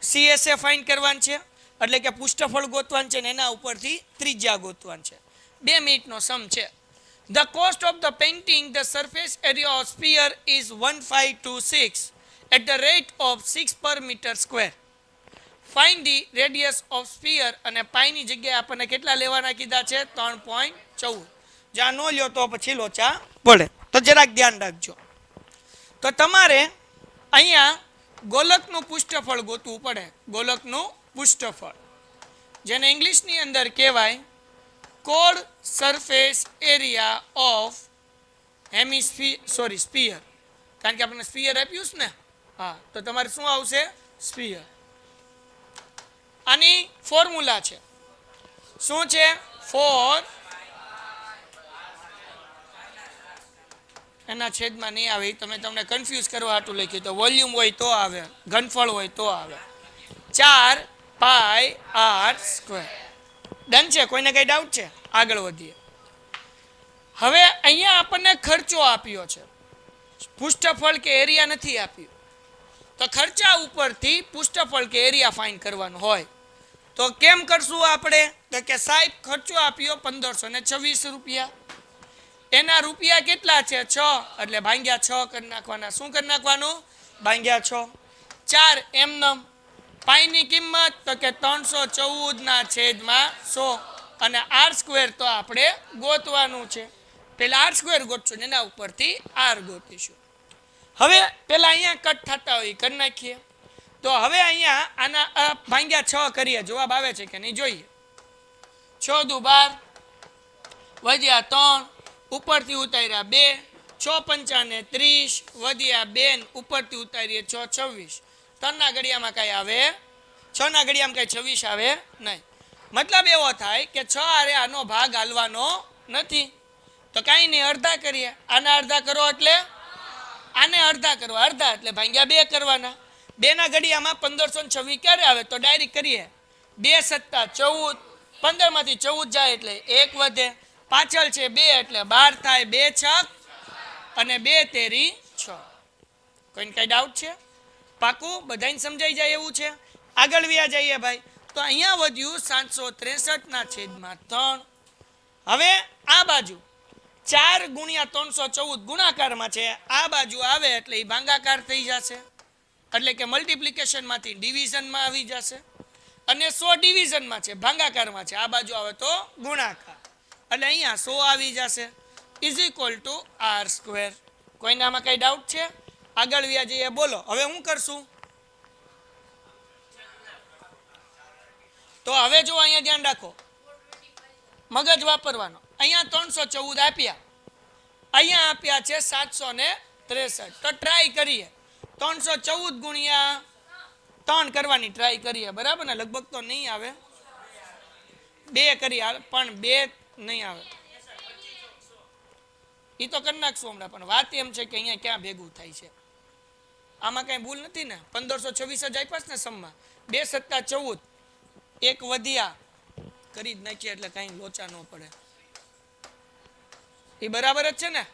S2: CSA ફાઇન્ડ કરવાનું છે એટલે કે પૃષ્ઠફળ ગોતવાનું છે ને એના ઉપરથી ત્રિજ્યા ગોતવાનું છે. 2 મિનિટનો સમ છે. The cost of the painting the surface area of sphere is 1526 at the rate of 6 per meter square. Find the radius of sphere અને પાઈની જગ્યાએ આપણને કેટલા લેવાના કીધા છે? 3.14. જ્યાં નો લ્યો તો પછી લોચા પડે, તો જરાક ધ્યાન રાખજો. તો તમારે અહીંયા ગોલકનું પૃષ્ઠફળ ગોતવું પડે. ગોલકનું પૃષ્ઠફળ જેને ઇંગ્લિશની અંદર કહેવાય code surface area of sphere. કારણ કે આપણને સ્ફિયર આપ્યું છે ને. હા, તો તમારે શું આવશે? સ્ફિયર. આની ફોર્મ્યુલા છે. શું છે? 4 એના છેદમાં નહીં આવે. તમને કન્ફ્યુઝ કરવા હાટું લખ્યું. તો વોલ્યુમ હોય તો આવે, ઘનફળ હોય તો આવે. 4πr². ડન છે? કોઈને કઈ ડાઉટ છે? આગળ વધીએ. હવે અહીંયા આપણને ખર્ચો આપ્યો છે, પૃષ્ઠફળ કે એરિયા નથી આપ્યું. તો ખર્ચા ઉપરથી પૃષ્ઠફળ કે એરિયા ફાઇન્ડ કરવાનું હોય તો કેમ કરશું આપણે? તો કે સાહેબ ખર્ચો આપ્યો 1526 રૂપિયા. એના રૂપિયા કેટલા છે? 6 એટલે ભાગ્યા 6 કરી નાખવાના. શું કરી નાખવાનું? ભાગ્યા 6. 4 એમનમ. પાઈની કિંમત તો કે 314/100 અને r² તો આપણે ગોતવાનું છે. પેલા r² ગોતશું ને એના ઉપરથી r ગોતીશું. હવે પેલા અહીંયા કટ થતા હોય કરી નાખીએ. તો હવે અહીંયા આના ભાગ્યા 6 કરીએ, જવાબ આવે છે કે નહીં જોઈએ. 6 દુ 12 વધ્યા 3 ઉપરથી ઉતાર્યા 2, 6 પંચાને 30 વધ્યા 2 ઉપરથી ઉતારીએ 6 26. 3 ના ઘડિયામાં કઈ આવે? 6 ના ઘડિયામાં કઈ 26 આવે નહીં. મતલબ એવો થાય કે 6 આરે આનો ભાગ હાલવાનો નથી. તો કાંઈ નહીં, અડધા કરીએ. આના અડધા કરો એટલે આને અડધા કરવા, અડધા એટલે ભાગ્યા 2 કરવાના. 2 ના ઘડિયામાં 1526 ક્યારે આવે? તો ડાયરેક્ટ કરીએ. 2 સત્તા 14, 15 માંથી 14 જાય એટલે 1 વધે. પાછળ છે 2 એટલે 12 થાય. 2 છક અને 2 તેરી 6. કોઈને કઈ ડાઉટ છે? પાકું? બધાને સમજાઈ જાય એવું છે? આગળ વ્યા જઈએ ભાઈ. તો અહીંયા વધ્યું 763 ના છેદમાં 3. હવે આ બાજુ 4 ગુણ્યા 314 ગુણાકારમાં છે, આ બાજુ આવે એટલે એ ભાગાકાર થઈ જશે, એટલે કે મલ્ટિપ્લિકેશનમાંથી ડિવિઝનમાં આવી જશે, અને 100 ડિવિઝનમાં છે, ભાગાકારમાં છે, આ બાજુ આવે તો ગુણાકાર, એટલે અહીંયા 100 આવી જશે is equal to r square. કોઈને આમાં કઈ ડાઉટ છે? આગળ વ્યા જઈએ, બોલો હવે હું કરશું. તો હવે જો અહીંયા ધ્યાન રાખો, મગજ વાપરવાનો. અહીંયા 314 આપ્યા, અહીંયા આપ્યા છે 763. તો ટ્રાય કરીએ, 314 ગુણ્યા 3 કરવાની ટ્રાય કરીએ, બરાબર ને? લગભગ તો નહીં આવે, 2 કરીએ પણ 2 નહીં આવે, એ તો કરી નાખશું હમણાં. પણ વાત એમ છે કે અહીંયા ક્યાં ભેગું થાય છે, આમાં કઈ ભૂલ નથી ને? 1526 જ આપ્યા ને સમમાં, 2 સત્તા 14, 1 વધ્યા, કરી જ નાખીએ એટલે કઈ લોચા ન પડે. એ બરાબર જ છે ને?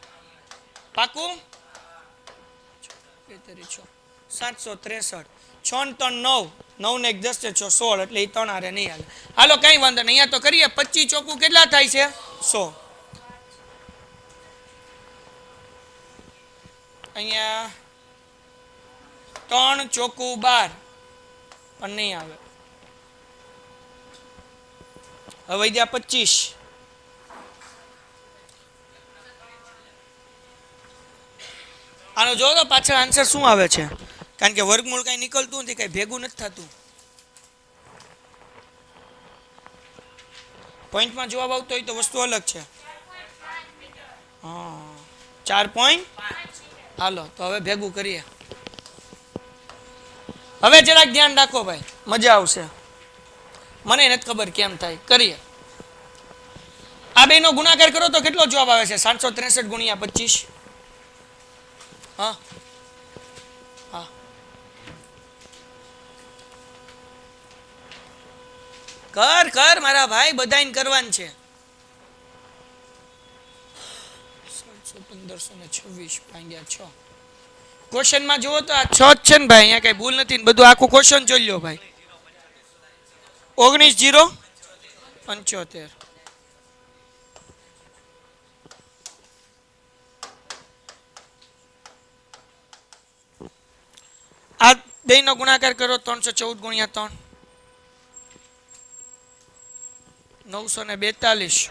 S2: પાકું? 763, 6 ને 3 9, 9 ને 1 10 છે 16, એટલે એ 3 હારે નહીં હાલે. હાલો કઈ વાંધો નહીં, અહીંયા તો કરીએ. 25 ચોકું કેટલા થાય છે? 100. અહીંયા 3 ચોકું 12, પણ નહીં આવે. હવે જ્યાં 25, આનો જો તો પાછળ આન્સર શું આવે છે, કારણ કે વર્ગમૂળ કઈ નીકળતું નથી, કઈ ભેગું નથી થતું. પોઈન્ટમાં જવાબ આવતો હોય તો વસ્તુ અલગ છે. હા 4.5. હાલો તો હવે ભેગું કરીએ. હવે જરાક ધ્યાન રાખો ભાઈ, મજા આવશે. મને નથી ખબર કેમ થાય, કરીએ. આ બે નો ગુણાકાર કરો તો કેટલો જવાબ આવે છે? 763 ગુણ્યા 25. હા હા, કર મારા ભાઈ, બધાને કરવાનું છે. 1526 ભાગ્યા 6. ક્વેશ્ચનમાં જુઓ તો આ 6 જ છે ને ભાઈ, અહીંયા કઈ ભૂલ નથી. બધું આખું ક્વેશ્ચન જોઈ લો ભાઈ. 19,075. આ બે નો ગુણાકાર કરો, 314 ગુણ્યા 3, 942.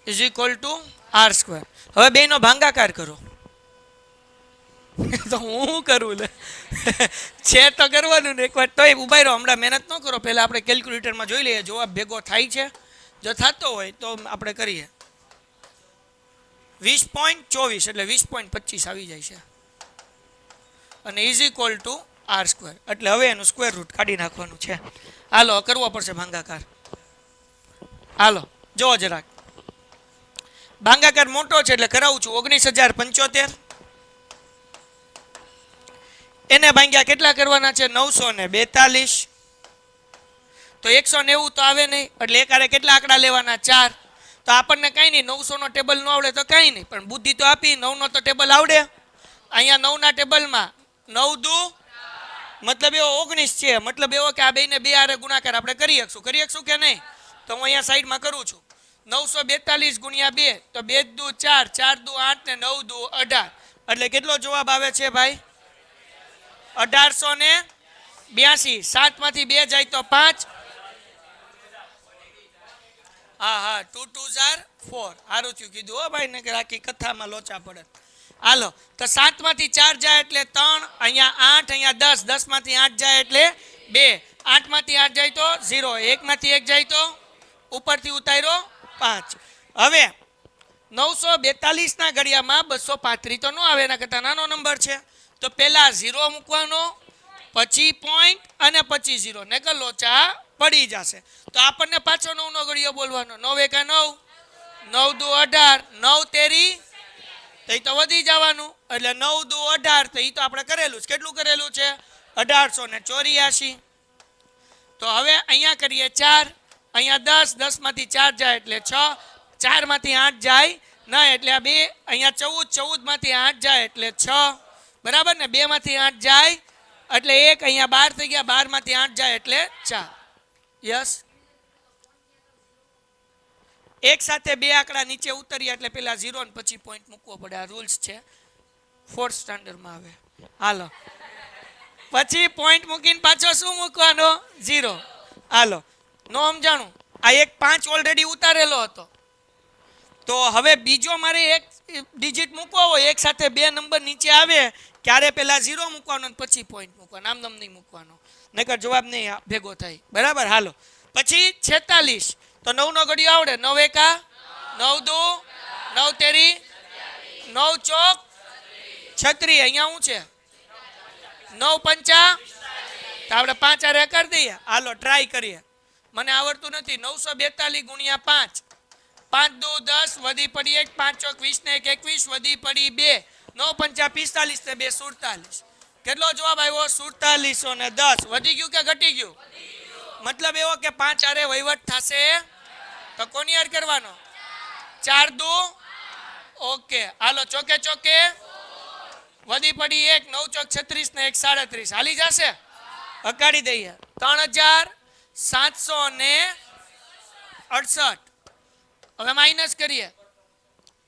S2: Is equal to r square. હવે બે નો ભાગાકાર કરો. તો હું કરું લે, છે તો કરવાનું ને એકવાર. તો ઉભા રહો, હમણાં મહેનત ન કરો, પહેલા આપણે કેલ્ક્યુલેટરમાં જોઈ લઈએ જવાબ ભેગો થાય છે. જો થતો હોય તો આપણે કરીએ. 20.24 એટલે 20.25 આવી જાય છે, અને is equal to r square, એટલે હવે એનું સ્ક્વેર રૂટ કાઢી નાખવાનું છે. હાલો કરવો પડશે ભાગાકાર. હાલો જો જરાક, ભાગાકાર મોટો છે એટલે કરાવું છું. 19,075 એને ભાગ્યા કેટલા કરવાના છે? 942. તો 190 તો આવે નહીં, એટલે એકારે કેટલા આંકડા લેવાના? 4. તો આપણને કઈ નહીં, 900 નો ટેબલ ન આવડે તો કઈ નહીં, પણ બુદ્ધિ તો આપી. 9 નો તો ટેબલ આવડે. અહીંયા 9 ના ટેબલમાં 9 દુ મતલબ એવો 19 છે, મતલબ એવો કે આ બેને બે હારે ગુણાકાર આપણે કરી શકશું કે નહીં? તો હું અહીંયા સાઈડમાં કરું છું. 942 ગુણ્યા 2, તો 2 દુ 4, 4 દુ 8 ને 9 દુ 18, એટલે કેટલો જવાબ આવે છે ભાઈ? 1882. 7 માંથી 2 જાય તો 5. હા 2 2 4. સારું થયું કીધું હો ભાઈ, ને કે આખી કથામાં લોચા પડે. હાલો તો 7 માંથી 4 જાય એટલે 3, અહીંયા 8, અહીંયા 10, 10 માંથી 8 જાય એટલે 2, 8 માંથી 8 જાય તો 0, 1 માંથી 1 જાય તો ઉપરથી ઉતાર્યો 5. હવે 942 ના ઘડિયામાં 235 તો ન આવે, એના કરતા નાનો નંબર છે. તો પહેલા 0 મૂકવાનો, પછી પોઈન્ટ, અને પછી 0, ને કે લોચા પડી જશે. તો આપણને પાછો 9 નો ઘડિયો બોલવાનો. 9 એકા 9, 9 દુ 18, 9 તેરી, તો એ તો વધી જવાનું, એટલે 9 દુ 18, તો એ તો આપણે કરેલું છે. કેટલું કરેલું છે? 1884. તો હવે અહીંયા કરીએ 4, અહીંયા 10, 10 માંથી 4 જાય એટલે 6, 4 માંથી 8 જાય ના એટલે આ બે અહીંયા 14, 14 માંથી 8 જાય એટલે 6, બરાબર ને? 2 માંથી 8 જાય એટલે 1, અહીંયા 12 થઈ ગયા, 12 માંથી 8 જાય એટલે 4. યસ, એક સાથે બે આંકડા નીચે ઉતર્યા એટલે પેલા 0 ને પછી પોઈન્ટ મૂકવો પડે. આ રૂલ્સ છે, 4th સ્ટાન્ડર્ડમાં આવે. હાલો, પછી પોઈન્ટ મૂકીને પાછો શું મૂકવાનો? 0. હાલો, નો સમજાણું? આ એક 5 ઓલરેડી ઉતારેલો હતો, તો હવે બીજો મારે એક ડિજિટ મૂકવો હોય, એક સાથે બે નંબર નીચે આવે ક્યારે પેલા 0 મૂકવાનો પછી પોઈન્ટ મૂકવાનો, આમ નહીં મૂકવાનો, નકર જવાબ નહીં ભેગો થાય. બરાબર? હાલો, પછી 46, તો 9 નો ઘડિયો આવડે? 9 એકા 9 દુ 9 તેરી 9 ચોક 36. અહીંયા શું છે? 9 પંચા, તો આપણે 5 આરે કરી દઈએ. હાલો ટ્રાય કરીએ. મને આવડતું નથી. 942 ગુણ્યા 5, 5 દુ 10, વધી પડી 1, 5 ચોક 20 ને 1 21, વધી પડી 2, 9 પંચા 45 ને 2 47. કેટલો જવાબ આવ્યો? 4710. વધી ગયું કે ઘટી ગયું? મતલબ એવો કે 5 આરે વહીવટ થશે તો કોની યાર કરવાનો? 4 દુ, ઓકે. હાલો ચોકે ચોકે વધી પડી 1, 9 ચોક 36 ને 1 37. હાલી જશે? અકાડી દઈએ. 3768. હવે માઇનસ કરીએ.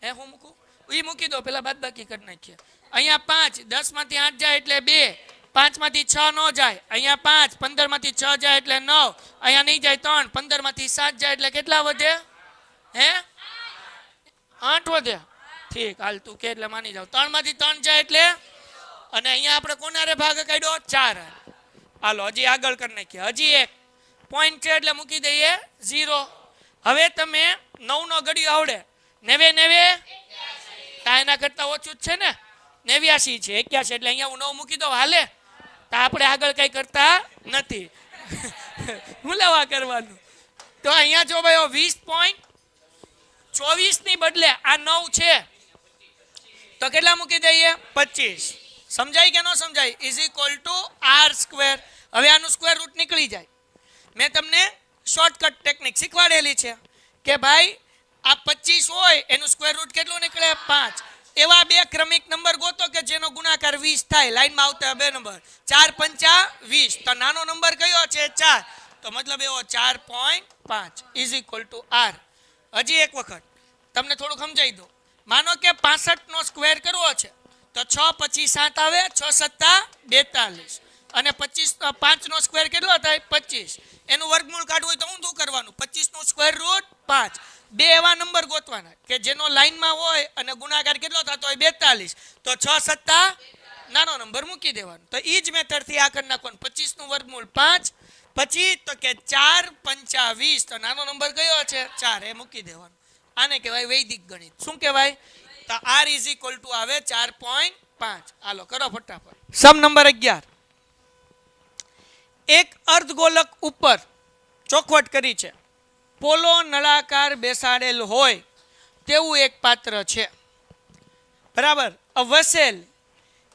S2: હે હું મૂકું? એ મૂકી દો, પેલા બાદ બાકી કરી નાખીએ. અહીંયા 5, 10 માંથી 8 જાય એટલે 2, 5 માંથી 6 નો જાય, અહીંયા 5, 15 માંથી 6 જાય એટલે 9, અહીંયા નહીં જાય 3, 15 માંથી 7 જાય એટલે કેટલા વધે? હે 8 વધે. ઠીક, હાલ તું કે એટલે માની જાવ. 3 માંથી 3 જાય એટલે, અને અહીંયા આપણે કોનારે ભાગ કાઢ્યો? 4. હાલો હજી આગળ કરી નાખીએ. હજી એક પોઈન્ટ છે એટલે મૂકી દઈએ 0. હવે તમે 9 નો ઘડિયો આવડે? 90 એના કરતા ઓછું જ છે ને, 89 છે, 81 એટલે અહીંયા હું 9 મૂકી દઉં, હાલે? તો આપણે આગળ કઈ કરતા નથી. હું લેવા કરવાનું? તો અહીંયા જો ભાઈ 20.24 ની બદલે આ 9 છે તો કેટલા મૂકી દઈએ? 25. સમજાય કે ન સમજાય? Is equal two r². હવે આનું સ્ક્વેર રૂટ નીકળી જાય. મેં તમને શોર્ટકટ ટેકનિક શીખવાડેલી છે કે ભાઈ આ 25 હોય એનું સ્ક્વેર રૂટ કેટલું નીકળે? 5. એવા બે ક્રમિક નંબર ગોતો કે જેનો ગુણાકાર 20 થાય. લાઈનમાં આવતા બે નંબર, 4 પંચા 20. તો નાનો નંબર કયો છે? 4. તો મતલબ એવો 4.5 ઇઝ ઇક્વલ ટુ r. હજી એક વખત તમને થોડું સમજાવી દો. માનો કે 65 નો સ્ક્વેર કરવો છે તો 6 પછી 7 આવે, 6 સત્તા 42, અને 5 નો સ્ક્વેર કેટલો થાય? 25. એનું વર્ગમૂળ કાઢવું હોય તો શું કરવાનું? 25 નું સ્ક્વેર રૂટ 5. બે એવા નંબર ગોતવાના કે જેનો લાઈનમાં હોય અને ગુણાકાર કેટલો થતો હોય? 42. તો 6 સત્તા નાનો નંબર મૂકી દેવાનો. તો એ જ મેથડથી આ કરી નાખવાનું. 25 નું વર્ગમૂળ 5, પછી તો કે 4 પંચા 20, તો નાનો નંબર કયો છે? 4. એ મૂકી દેવાનો. આને કહેવાય વૈદિક ગણિત. શું કહેવાય? તો r ઇઝ ઇક્વલ ટુ આવે 4.5. હાલો કરો ફટાફટ. Sum number 11. એક અર્ધગોલક ઉપર ચોખવટ કરી છે. પોલો નળાકાર બેસાડેલ હોય તેવું એક પાત્ર છે. બરાબર? અ vessel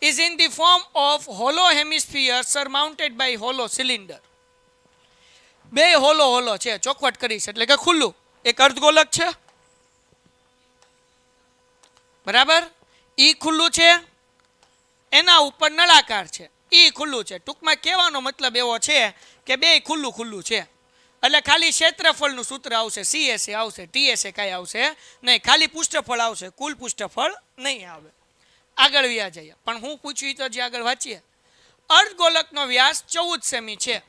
S2: is in the form of hollow hemisphere surmounted by hollow cylinder. બે હોલો છે, ચોખવટ કરી છે એટલે કે ખુલ્લું. એક અર્ધગોલક છે, બરાબર? ઈ ખુલ્લું છે, એના ઉપર નળાકાર છે, ઈ ખુલ્લું છે. ટૂંકમાં કહેવાનો મતલબ એવો છે કે બે ખુલ્લું છે. એટલે ખાલી ક્ષેત્રફળનું સૂત્ર આવશે, CSA આવશે, TSA કાંઈ આવશે નહીં. ખાલી પૃષ્ઠફળ આવશે, કુલ પૃષ્ઠફળ નહીં આવે. આગળ વ્યા જઈએ. પણ હું પૂછ્યું તો જે આગળ વાંચીએ. અર્ધગોલકનો વ્યાસ 14 સેમી છે.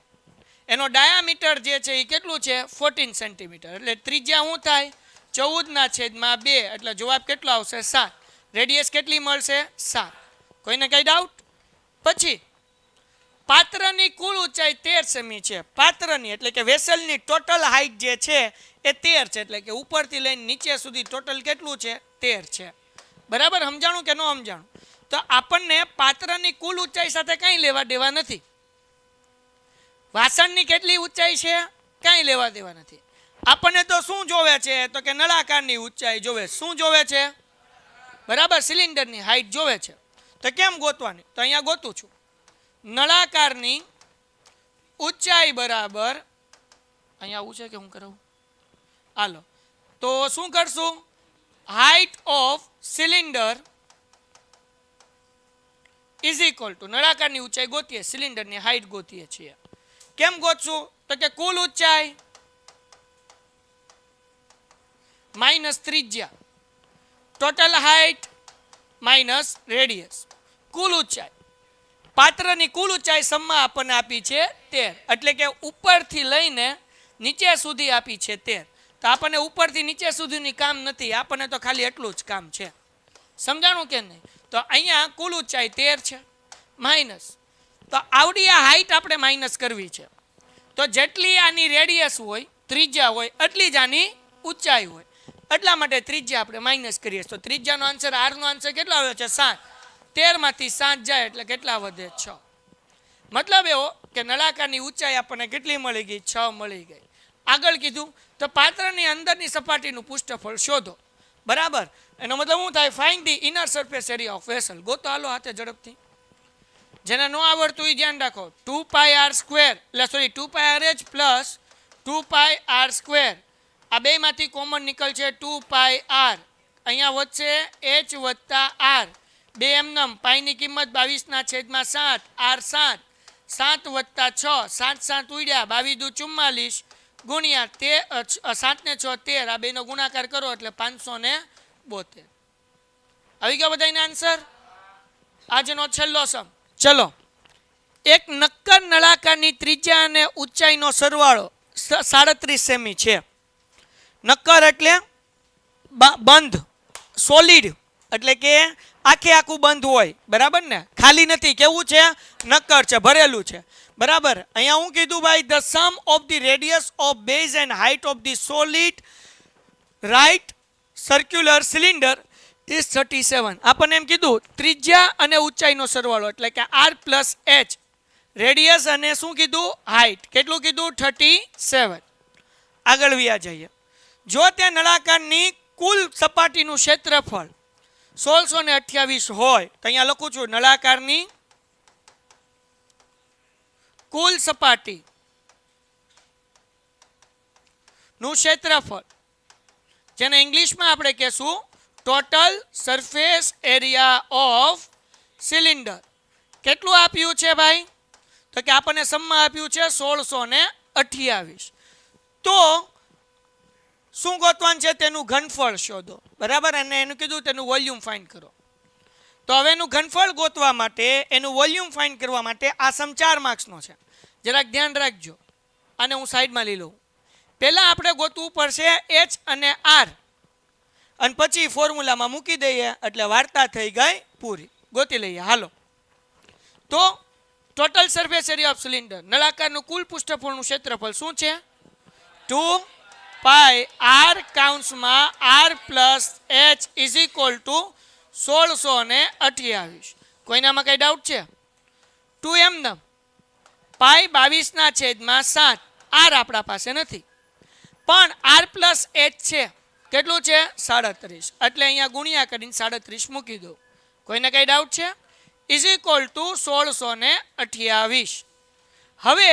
S2: એનો ડાયામીટર જે છે એ કેટલું છે? 14 સેન્ટીમીટર. એટલે ત્રિજ્યા શું થાય? 14/2. એટલે જવાબ કેટલો આવશે? 7. રેડિયસ કેટલી મળશે? 7. કોઈને કઈ ડાઉટ? પછી પાત્રની કુલ ઊંચાઈ 13 સેમી છે. પાત્રની એટલે કે વેસલની ટોટલ હાઈટ જે છે એ 13 છે. એટલે કે ઉપરથી લઈને નીચે સુધી ટોટલ કેટલું છે? 13 છે. બરાબર? સમજાણું કે ન સમજાણું? તો આપણને પાત્રની કુલ ઊંચાઈ સાથે કંઈ લેવા દેવા નથી. વાસણની કેટલી ઊંચાઈ છે કાંઈ લેવા દેવા નથી. આપણને તો શું જોવે છે? તો કે નળાકારની ઊંચાઈ જોવે. શું જોવે છે? બરાબર? સિલિન્ડરની હાઈટ જોવે છે. તો કેમ ગોતવાની? તો અહીંયા ગોતું છું. નળાકારની ઊંચાઈ બરાબર, અહીંયા આવું છે કે હું કરાવું? હાલો તો શું કરશું? Height of cylinder is equal to નળાકારની ઊંચાઈ ગોતીએ, સિલિન્ડરની હાઇટ ગોતીએ છીએ. કેમ ગોતશું? તો કે કુલ ઊંચાઈ માઇનસ ત્રિજ્યા, ટોટલ હાઇટ માઇનસ રેડિયસ. કુલ ઊંચાઈ, પાત્રની કુલ ઊંચાઈ સમમાં આપણને આપી છે 13, એટલે કે ઉપરથી લઈને નીચે સુધી આપી છે 13. તો આપણને ઉપરથી નીચે સુધીની કામ નથી, આપણને તો ખાલી એટલું જ કામ છે. સમજાણું કે નહીં? તો અહીંયા કુલ ઊંચાઈ 13 છે માઇનસ, તો આવડી આ હાઇટ આપણે માઇનસ કરવી છે. તો જેટલી આની રેડિયસ હોય, ત્રિજ્યા હોય, એટલી જ આની ઊંચાઈ હોય. એટલા માટે ત્રિજ્યા આપણે માઇનસ કરીએ. તો ત્રિજ્યાનો આન્સર, આરનો આન્સર કેટલો આવ્યો છે? 7. 13 માંથી 7 જાય એટલે કેટલા વધે? 6. મતલબ એવો કે નળાકારની ઊંચાઈ આપણને કેટલી મળી ગઈ? 6 મળી ગઈ. આગળ કીધું તો પાત્રની અંદરની સપાટીનું પૃષ્ઠફળ શોધો. બરાબર, એનો મતલબ શું થાય? Find the inner surface area of vessel. ગોતો હાલો હાથે ઝડપથી. જેને ન આવડતું એ ધ્યાન રાખો. 2πr² એટલે સોરી 2πrh પ્લસ 2πr². આ બેમાંથી કોમન નીકળશે 2πr. અહીંયા વધશે h વત્તા r. બે એમનમ પાઈની કિંમત 22/7, r 7, 7 વત્તા 6, 7 7 ઉડ્યા, 22 દુ 44 ગુણ્યા 7 ને 6 13. આ બેનો ગુણાકાર કરો એટલે 572. આવી ગયો બધાને આન્સર? આજનો છેલ્લો સમ. ચલો, એક નક્કર નળાકારની ત્રિજ્યા અને ઊંચાઈનો સરવાળો 37 સેમી છે. નક્કર એટલે બંધ, સોલિડ, એટલે કે આખે આખું બંધ હોય. બરાબર ને? ખાલી નથી. કેવું છે? નક્કર છે, ભરેલું છે. બરાબર. અહીંયા હું કીધું ભાઈ, the sum of the radius of base and height of the solid right circular cylinder is 37. આપણને એમ કીધું ત્રિજ્યા અને ઊંચાઈનો સરવાળો એટલે કે r પ્લસ h, રેડિયસ અને શું કીધું? હાઇટ. કેટલું કીધું? 37. આગળ વ્યા જઈએ. જો તે નળાકારની કુલ સપાટીનું ક્ષેત્રફળ 1628 હોય તો અહીંયા લખું છું નળાકારની કુલ સપાટી નું ક્ષેત્રફળ, જેને ઇંગ્લિશમાં આપણે કહેશું total surface area of cylinder. કેટલું આપ્યું છે ભાઈ? તો કે આપણને સમમાં આપ્યું છે 1628. તો શું ગોતવાનું છે? તેનું ઘનફળ શોધો. બરાબર, અને એનું કીધું તેનું વોલ્યુમ ફાઇન્ડ કરો. તો હવે એનું ઘનફળ ગોતવા માટે, એનું વોલ્યુમ ફાઇન્ડ કરવા માટે આ સમ 4 માર્ક્સનો છે. જરાક ધ્યાન રાખજો. અને હું સાઈડમાં લઈ લઉં. પહેલાં આપણે ગોતવું પડશે h અને r, અને પછી ફોર્મ્યુલામાં મૂકી દઈએ એટલે વાર્તા થઈ ગઈ પૂરી. ગોતી લઈએ હાલો. તો total surface area of cylinder, નળાકારનું કુલ પૃષ્ઠફળનું ક્ષેત્રફળ શું છે? 2πr કાઉન્સમાં r plus h is equal to 1628. કોઈનામાં કઈ ડાઉટ છે? 2 એમનેમ, પાઈ 22/7, r આપણા પાસે નથી, પણ r પ્લસ h છે. કેટલું છે? 37. એટલે અહીંયા ગુણ્યા કરીને 37 મૂકી દો. કોઈને કઈ ડાઉટ છે? Is equal to 1628. હવે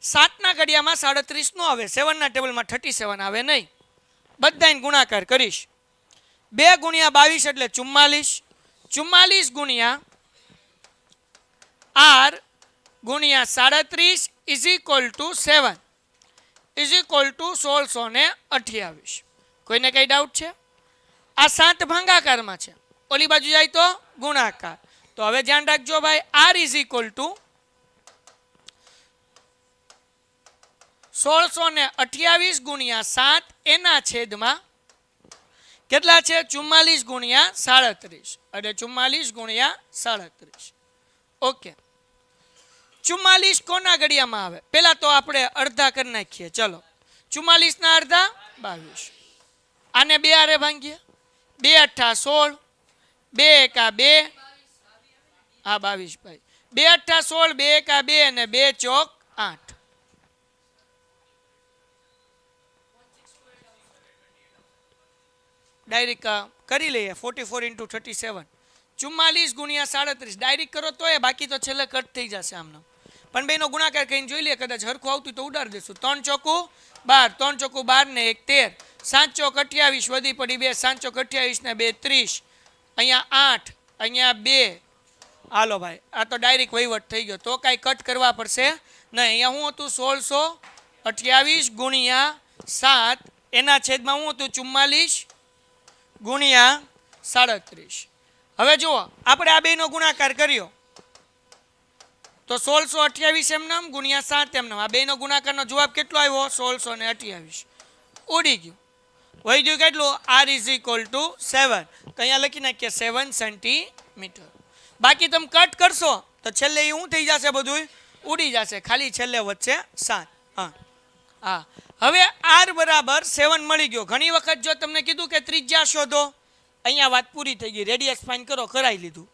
S2: 7ના ઘડિયામાં 37 નો આવે, 7ના ટેબલમાં 37 આવે નહીં. બધાને ગુણાકાર કરીશ. 2 ગુણ્યા 22 એટલે 44. 44 ગુણ્યા r ગુણ્યા 37 is equal two 7 is equal to 1628. કોઈને કઈ ડાઉટ છે? આ 7 ભાગાકારમાં છે, ઓલી બાજુ જાય તો ગુણાકાર. તો હવે ધ્યાન રાખજો ભાઈ, r ઇઝ ઇક્વલ ટુ 1628 ગુણ્યા 7 એના છેદમાં કેટલા છે? 44 ગુણ્યા 37, એટલે 44 ગુણ્યા 37. ઓકે, 44 કોના ઘડિયામાં આવે? પેલા તો આપણે અડધા કરી નાખીએ. ચલો, 44 ના અડધા 22. આને 2 આરે ભાંગીએ. 2 અઠ્ઠા 16, 2 એકા 2, હા 22 ભાઈ. 2 અઠ્ઠા 16, 2 એકા 2 અને 2 ચોક 8. ડાયરેક્ટ કરી લઈએ. 44 × 37, 44 ગુણ્યા 37. ડાયરેક્ટ કરો તો એ, બાકી તો છેલ્લે કટ થઈ જશે આમનો. પણ બેનો ગુણાકાર કરીને જોઈ લઈએ, કદાચ હરખું આવતું તો ઉડાડી દેશું. 3 ચોકું 12, 3 ચોકું 12 ને 1 13, 7 ચોક 28 વધી પડી 2, 7 ચોક 28 ને 2 30, અહીંયા 8, અહીંયા 2. હાલો ભાઈ, આ તો ડાયરેક્ટ વહીવટ થઈ ગયો, તો કાંઈ કટ કરવા પડશે નહીં. અહીંયા હું હતું 1628 ગુણ્યા 7, એના છેદમાં હું હતું 44 ગુણ્યા 37. હવે જુઓ, આપણે આ બેનો ગુણાકાર કર્યો તો 1628 એમનામ ગુણ્યા 7 એમનામ, આ બેનો ગુણાકારનો જવાબ કેટલો આવ્યો? 1628. ઉડી ગયું. વહી ગયું કેટલું? r is equal two 7. તો અહીંયા લખી નાખીએ 7 સેન્ટીમીટર. બાકી તમે કટ કરશો તો છેલ્લે એ શું થઈ જશે? બધું ઉડી જશે, ખાલી છેલ્લે વચ્ચે 7. હા હા, હવે r બરાબર 7 મળી ગયો. ઘણી વખત જો તમને કીધું કે ત્રિજ્યા શોધો, અહીંયા વાત પૂરી થઈ ગઈ, રેડિયસ ફાઇન્ડ કરો, કરાવી લીધું.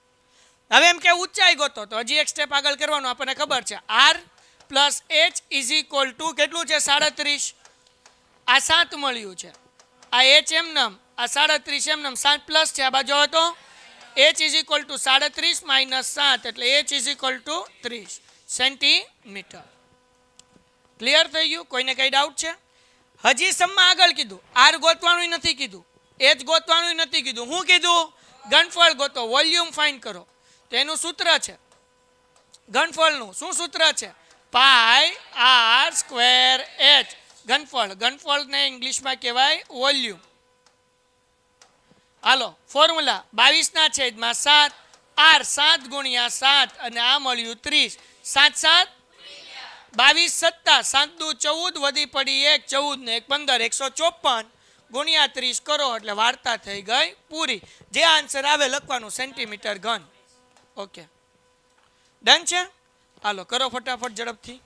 S2: હવે એમ કે ઊંચાઈ ગોતો, તો હજી એક સ્ટેપ આગળ કરવાનું. આપણને ખબર છે r plus h is equal two કેટલું છે? 37. આ 7 મળ્યું છે, આ h એમનામ, આ 37 એમનામ, 7 પ્લસ છે આ બાજુ હતો, h is equal two 37 minus 7, એટલે h is equal two 30 centimetre. Clear થઈ ગયું? કોઈને કઈ ડાઉટ છે? હજી સમમાં આગળ કીધું r ગોતવાનું નથી કીધું, h ગોતવાનું નથી કીધું. શું કીધું? ઘનફળ ગોતો, વોલ્યુમ ફાઇન્ડ કરો. તો એનું સૂત્ર છે ઘનફળનું. શું સૂત્ર છે? પાઈ r સ્ક્વેર h. ઘનફળ, ઘનફળને ઇંગ્લિશમાં કહેવાય વોલ્યુમ. હાલો, ફોર્મ્યુલા 22 ના છેદમાં 7, r 7 ગુણ્યા 7, અને આ મળ્યું 30. 7 7 22 સત્તા 7 દુ 14 વધી પડી 1, 14 ને 1 15, 154 ગુણ્યા 30 કરો એટલે વાર્તા થઈ ગઈ પૂરી. જે આન્સર આવે લખવાનું સેન્ટીમીટર ઘન. ઓકે, ડન છે? હાલો કરો ફટાફટ ઝડપથી.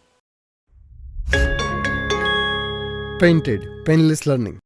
S1: Painted Painless Learning.